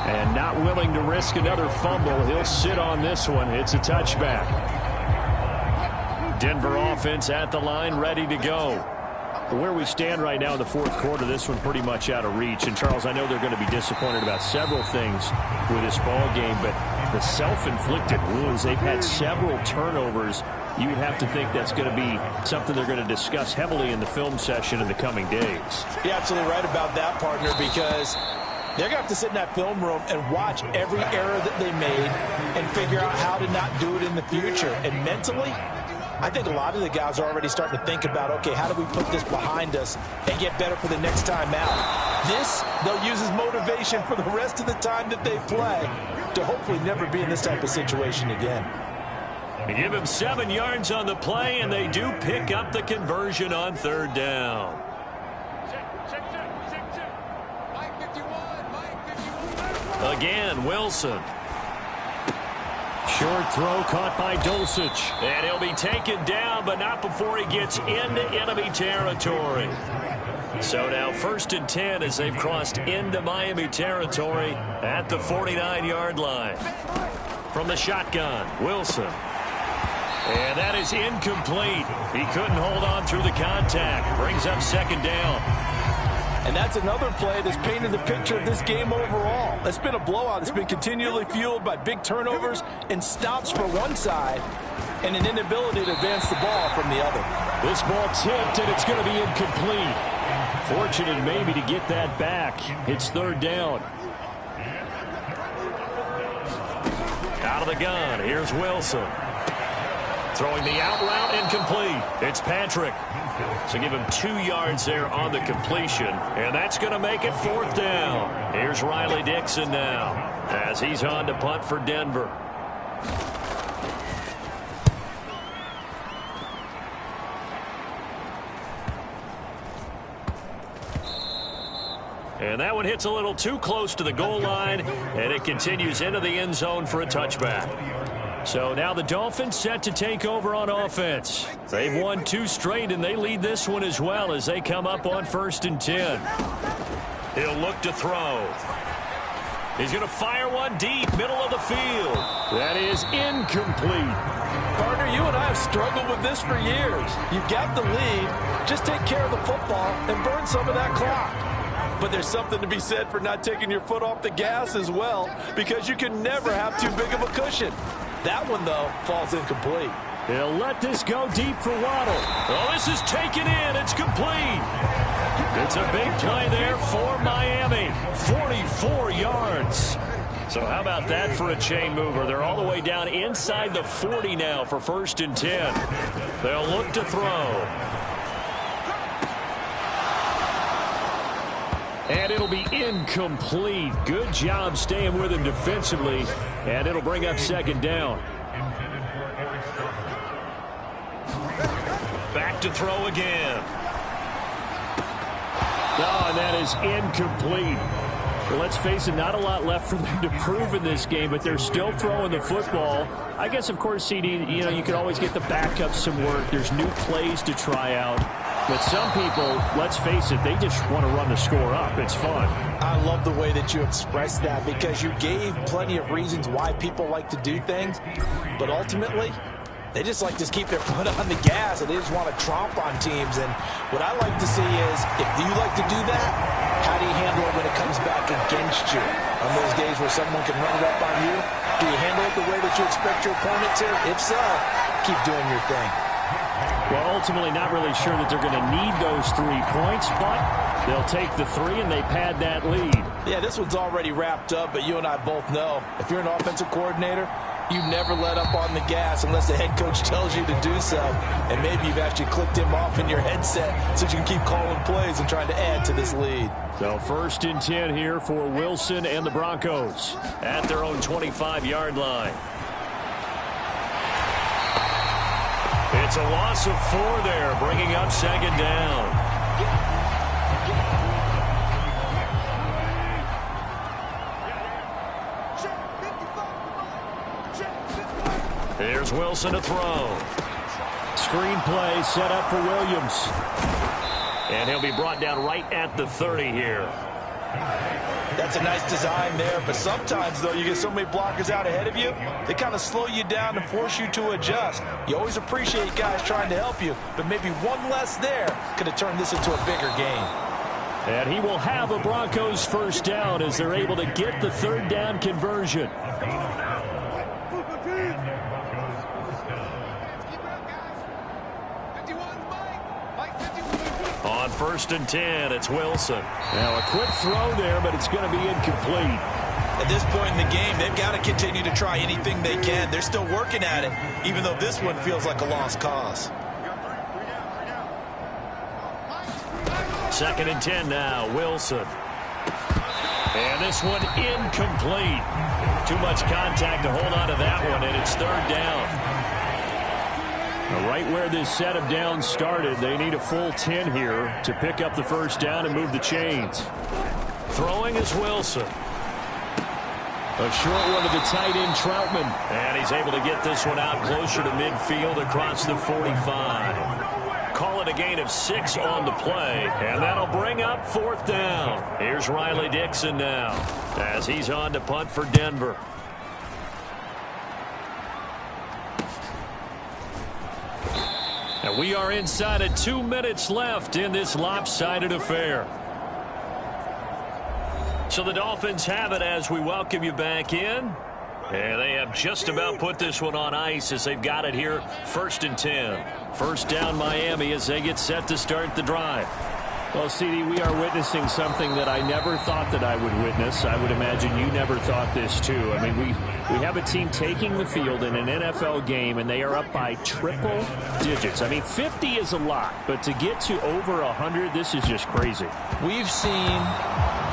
[SPEAKER 6] And not willing to risk another fumble. He'll sit on this one. It's a touchback. Denver offense at the line, ready to go. Where we stand right now in the 4th quarter, this one pretty much out of reach. And, Charles, I know they're going to be disappointed about several things with this ball game, but the self-inflicted wounds. They've had several turnovers. You would have to think that's going to be something they're going to discuss heavily in the film session in the coming days.
[SPEAKER 7] You're absolutely right about that, partner, because they're going to have to sit in that film room and watch every error that they made and figure out how to not do it in the future. And mentally, I think a lot of the guys are already starting to think about, okay, how do we put this behind us and get better for the next time out? This, they'll use as motivation for the rest of the time that they play to hopefully never be in this type of situation again.
[SPEAKER 8] They give him 7 yards on the play, and they do pick up the conversion on 3rd down. Again, Wilson.
[SPEAKER 6] Short throw caught by Dulcich.
[SPEAKER 8] And he'll be taken down, but not before he gets into enemy territory. So now 1st and 10 as they've crossed into Miami territory at the 49-yard line. From the shotgun, Wilson. And that is incomplete. He couldn't hold on through the contact. Brings up 2nd down.
[SPEAKER 7] And that's another play that's painted the picture of this game overall. It's been a blowout. It's been continually fueled by big turnovers and stops for one side and an inability to advance the ball from the other.
[SPEAKER 6] This ball tipped, and it's going to be incomplete. Fortunate maybe to get that back. It's 3rd down.
[SPEAKER 8] Out of the gun, here's Wilson. Throwing the out route, incomplete. It's Patrick. So give him 2 yards there on the completion, and that's going to make it 4th down. Here's Riley Dixon now as he's on to punt for Denver. And that one hits a little too close to the goal line, and it continues into the end zone for a touchback. So now the Dolphins set to take over on offense. They've won 2 straight, and they lead this one as well as they come up on 1st and 10. He'll look to throw. He's going to fire one deep, middle of the field.
[SPEAKER 6] That is incomplete.
[SPEAKER 7] Partner, you and I have struggled with this for years. You've got the lead. Just take care of the football and burn some of that clock. But there's something to be said for not taking your foot off the gas as well, because you can never have too big of a cushion. That one, though, falls incomplete.
[SPEAKER 6] He'll let this go deep for Waddle.
[SPEAKER 8] Oh, this is taken in. It's complete. It's a big play there for Miami. 44 yards. So how about that for a chain mover? They're all the way down inside the 40 now for 1st and 10. They'll look to throw.
[SPEAKER 6] And it'll be incomplete. Good job staying with him defensively. And it'll bring up 2nd down.
[SPEAKER 8] Back to throw again.
[SPEAKER 6] Oh, and that is incomplete. Well, let's face it, not a lot left for them to prove in this game, but they're still throwing the football. I guess, of course, CD, you could always get the backup some work. There's new plays to try out. But some people, let's face it, they just want to run the score up. It's fun.
[SPEAKER 7] I love the way that you expressed that, because you gave plenty of reasons why people like to do things. But ultimately, they just like to keep their foot on the gas, and they just want to tromp on teams. And what I like to see is, if you like to do that, how do you handle it when it comes back against you? On those days where someone can run it up on you, do you handle it the way that you expect your opponent to? If so, keep doing your thing.
[SPEAKER 6] Well, ultimately not really sure that they're going to need those 3 points, but they'll take the 3 and they pad that lead.
[SPEAKER 7] Yeah, this one's already wrapped up, but you and I both know if you're an offensive coordinator, you never let up on the gas unless the head coach tells you to do so. And maybe you've actually clicked him off in your headset so you can keep calling plays and trying to add to this lead.
[SPEAKER 6] So 1st and 10 here for Wilson and the Broncos
[SPEAKER 8] at their own 25-yard line. It's a loss of 4 there, bringing up 2nd down. Here's Wilson to throw.
[SPEAKER 6] Screen play set up for Williams.
[SPEAKER 8] And he'll be brought down right at the 30 here.
[SPEAKER 7] That's a nice design there, but sometimes, though, you get so many blockers out ahead of you, they kind of slow you down and force you to adjust. You always appreciate guys trying to help you, but maybe one less there could have turned this into a bigger game.
[SPEAKER 6] And he will have a Broncos 1st down as they're able to get the 3rd down conversion.
[SPEAKER 8] first and 10, it's Wilson.
[SPEAKER 6] Now a quick throw there, but it's going to be incomplete.
[SPEAKER 7] At this point in the game, they've got to continue to try anything they can. They're still working at it, even though this one feels like a lost cause.
[SPEAKER 8] Second and 10 now, Wilson. And this one incomplete. Too much contact to hold on to that one, and it's third down.
[SPEAKER 6] Right where this set of downs started, they need a full 10 here to pick up the first down and move the chains.
[SPEAKER 8] Throwing is Wilson.
[SPEAKER 6] A short one to the tight end, Troutman.
[SPEAKER 8] And he's able to get this one out closer to midfield across the 45. Call it a gain of 6 on the play, and that'll bring up fourth down. Here's Riley Dixon now as he's on to punt for Denver. And we are inside of 2 minutes left in this lopsided affair. So the Dolphins have it as we welcome you back in. And they have just about put this one on ice as they've got it here, first and 10. First down Miami as they get set to start the drive.
[SPEAKER 6] Well, CD, we are witnessing something that I never thought that I would witness. I would imagine you never thought this, too. I mean, we have a team taking the field in an NFL game, and they are up by triple digits. I mean, 50 is a lot, but to get to over 100, this is just crazy.
[SPEAKER 7] We've seen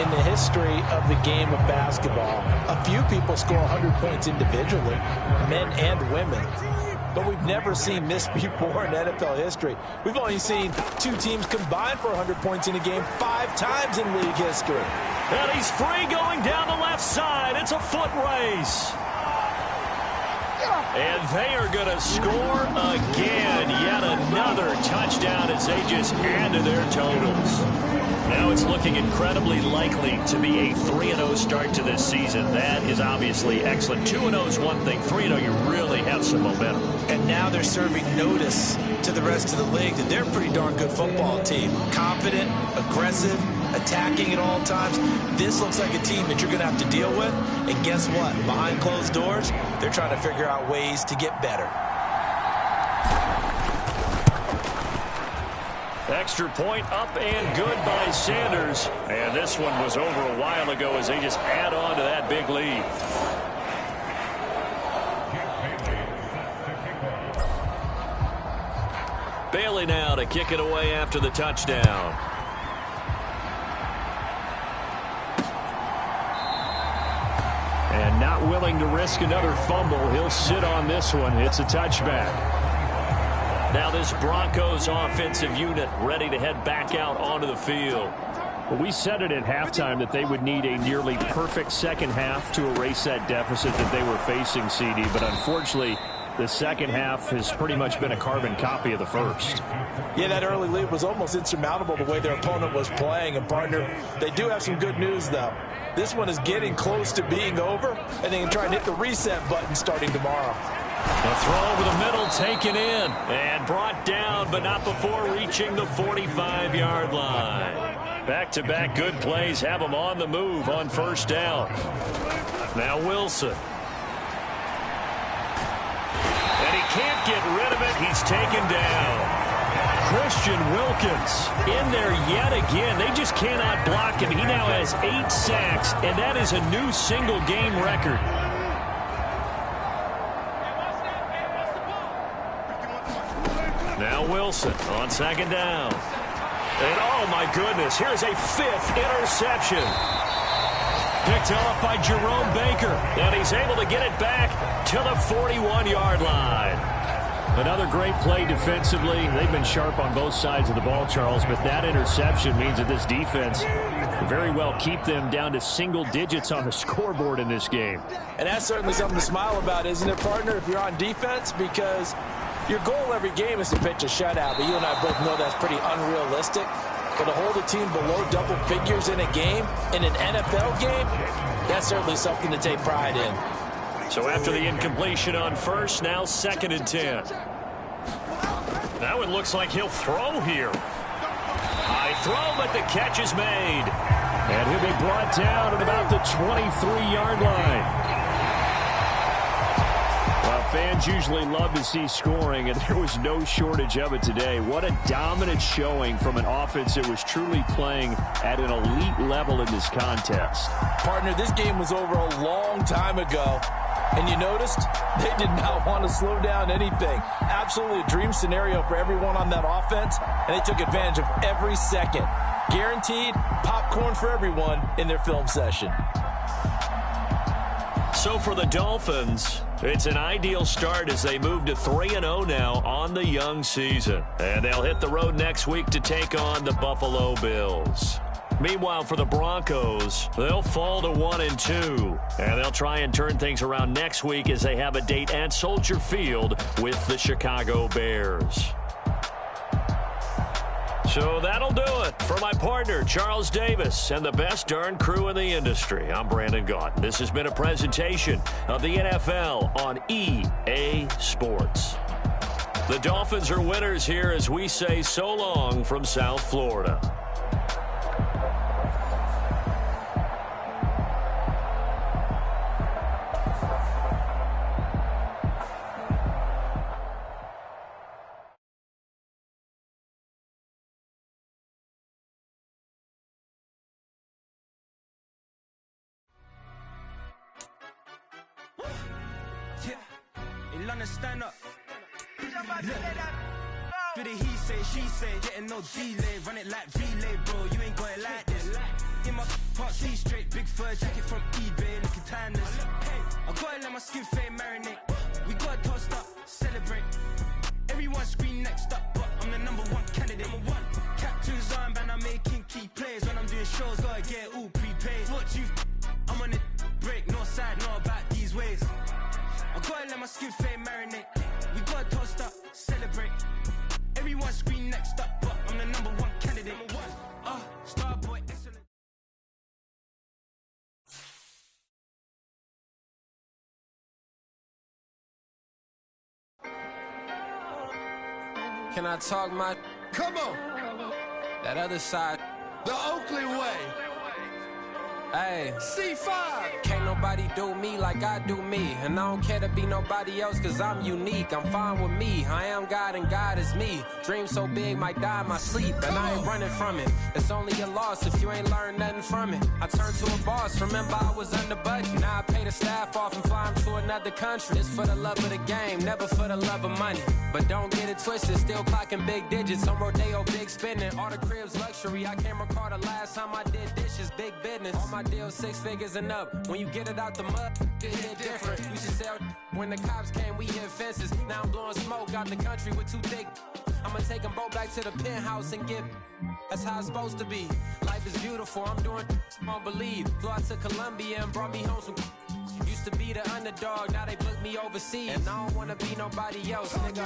[SPEAKER 7] in the history of the game of basketball a few people score 100 points individually, men and women. But we've never seen this before in NFL history. We've only seen 2 teams combine for 100 points in a game 5 times in league history.
[SPEAKER 8] And he's free going down the left side. It's a foot race. And they are going to score again. Yet another touchdown as they just add to their totals. Now it's looking incredibly likely to be a 3-0 start to this season. That is obviously excellent. 2-0 is one thing. 3-0, you really have some momentum.
[SPEAKER 7] And now they're serving notice to the rest of the league that they're a pretty darn good football team. Confident, aggressive, attacking at all times. This looks like a team that you're going to have to deal with. And guess what? Behind closed doors, they're trying to figure out ways to get better.
[SPEAKER 8] Extra point up and good by Sanders. And this one was over a while ago as they just add on to that big lead. Bailey now to kick it away after the touchdown.
[SPEAKER 6] And not willing to risk another fumble. He'll sit on this one. It's a touchback.
[SPEAKER 8] Now this Broncos offensive unit ready to head back out onto the field.
[SPEAKER 6] Well, we said it at halftime that they would need a nearly perfect second half to erase that deficit that they were facing, CD. But unfortunately, the second half has pretty much been a carbon copy of the first.
[SPEAKER 7] Yeah, that early lead was almost insurmountable the way their opponent was playing. And, partner, they do have some good news, though. This one is getting close to being over, and they can try and hit the reset button starting tomorrow.
[SPEAKER 8] A throw over the middle taken in and brought down, but not before reaching the 45-yard line. Back-to-back good plays have them on the move on first down. Now Wilson. And he can't get rid of it. He's taken down. Christian Wilkins in there yet again. They just cannot block him. He now has 8 sacks, and that is a new single-game record. Now Wilson on second down. And oh my goodness, here's a 5th interception. Picked up by Jerome Baker. And he's able to get it back to the 41-yard line.
[SPEAKER 6] Another great play defensively. They've been sharp on both sides of the ball, Charles, but that interception means that this defense very well keep them down to single digits on the scoreboard in this game.
[SPEAKER 7] And that's certainly something to smile about, isn't it, partner, if you're on defense? Because your goal every game is to pitch a shutout, but you and I both know that's pretty unrealistic. But to hold a team below double figures in a game, in an NFL game, that's certainly something to take pride in.
[SPEAKER 8] So after the incompletion on first, now second and 10. Now it looks like he'll throw here. High throw, but the catch is made.
[SPEAKER 6] And he'll be brought down at about the 23-yard line. Well, Fans usually love to see scoring, and there was no shortage of it today. What a dominant showing from an offense that was truly playing at an elite level in this contest.
[SPEAKER 7] Partner, this game was over a long time ago, and you noticed they did not want to slow down anything. Absolutely a dream scenario for everyone on that offense, and they took advantage of every second. Guaranteed popcorn for everyone in their film session.
[SPEAKER 8] So for the Dolphins, it's an ideal start as they move to 3-0 now on the young season. And they'll hit the road next week to take on the Buffalo Bills. Meanwhile, for the Broncos, they'll fall to 1-2. And they'll try and turn things around next week as they have a date at Soldier Field with the Chicago Bears. So that'll do it for my partner, Charles Davis, and the best darn crew in the industry. I'm Brandon Gaunt. This has been a presentation of the NFL on EA Sports. The Dolphins are winners here as we say so long from South Florida.
[SPEAKER 10] Stand up. Do the he say, she say, getting no delay, run it like relay, bro. You ain't got it like this. In my part, see straight, big fur jacket from eBay, looking timeless. I gotta let my skin fade marinate. We gotta toast up, celebrate. Everyone scream next up, but I'm the #1 candidate. Captain's armband, I'm making key plays. When I'm doing shows, gotta get it all prepaid. What you, I'm on the break, no side, no about these ways. I gotta let my skin fade marinate. We gotta toast up, celebrate. Everyone scream next up, but I'm the #1 candidate. Starboy, excellent.
[SPEAKER 11] Can I talk my...
[SPEAKER 12] Come on!
[SPEAKER 11] That other side.
[SPEAKER 12] The Oakley way.
[SPEAKER 11] Hey,
[SPEAKER 12] C5.
[SPEAKER 11] Can't nobody do me like I do me. And I don't care to be nobody else cause I'm unique. I'm fine with me. I am God and God is me. Dream so big might die in my sleep. And I ain't running from it. It's only a loss if you ain't learned nothing from it. I turned to a boss. Remember I was under budget. Now I pay the staff off and fly them to another country. It's for the love of the game, never for the love of money. But don't get it twisted. Still clocking big digits. On Rodeo, big spending. All the cribs luxury. I can't recall the last time I did dishes. Big business. All my deals 6 figures and up. When you get it out the mud, it hit different. You should sell when the cops came, we hit fences. Now I'm blowing smoke out the country with 2 thick. I'ma take them both back to the penthouse and get. That's how it's supposed to be. Life is beautiful. I'm doing won't believe. Flew out to Colombia and brought me home some. Used to be the underdog, now they booked me overseas. And I don't wanna be nobody else, nigga.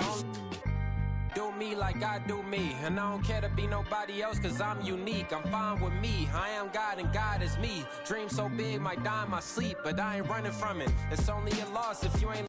[SPEAKER 11] Do me like I do me. And I don't care to be nobody else cause I'm unique. I'm fine with me. I am God and God is me. Dream so big might die in my sleep, but I ain't running from it. It's only a loss if you ain't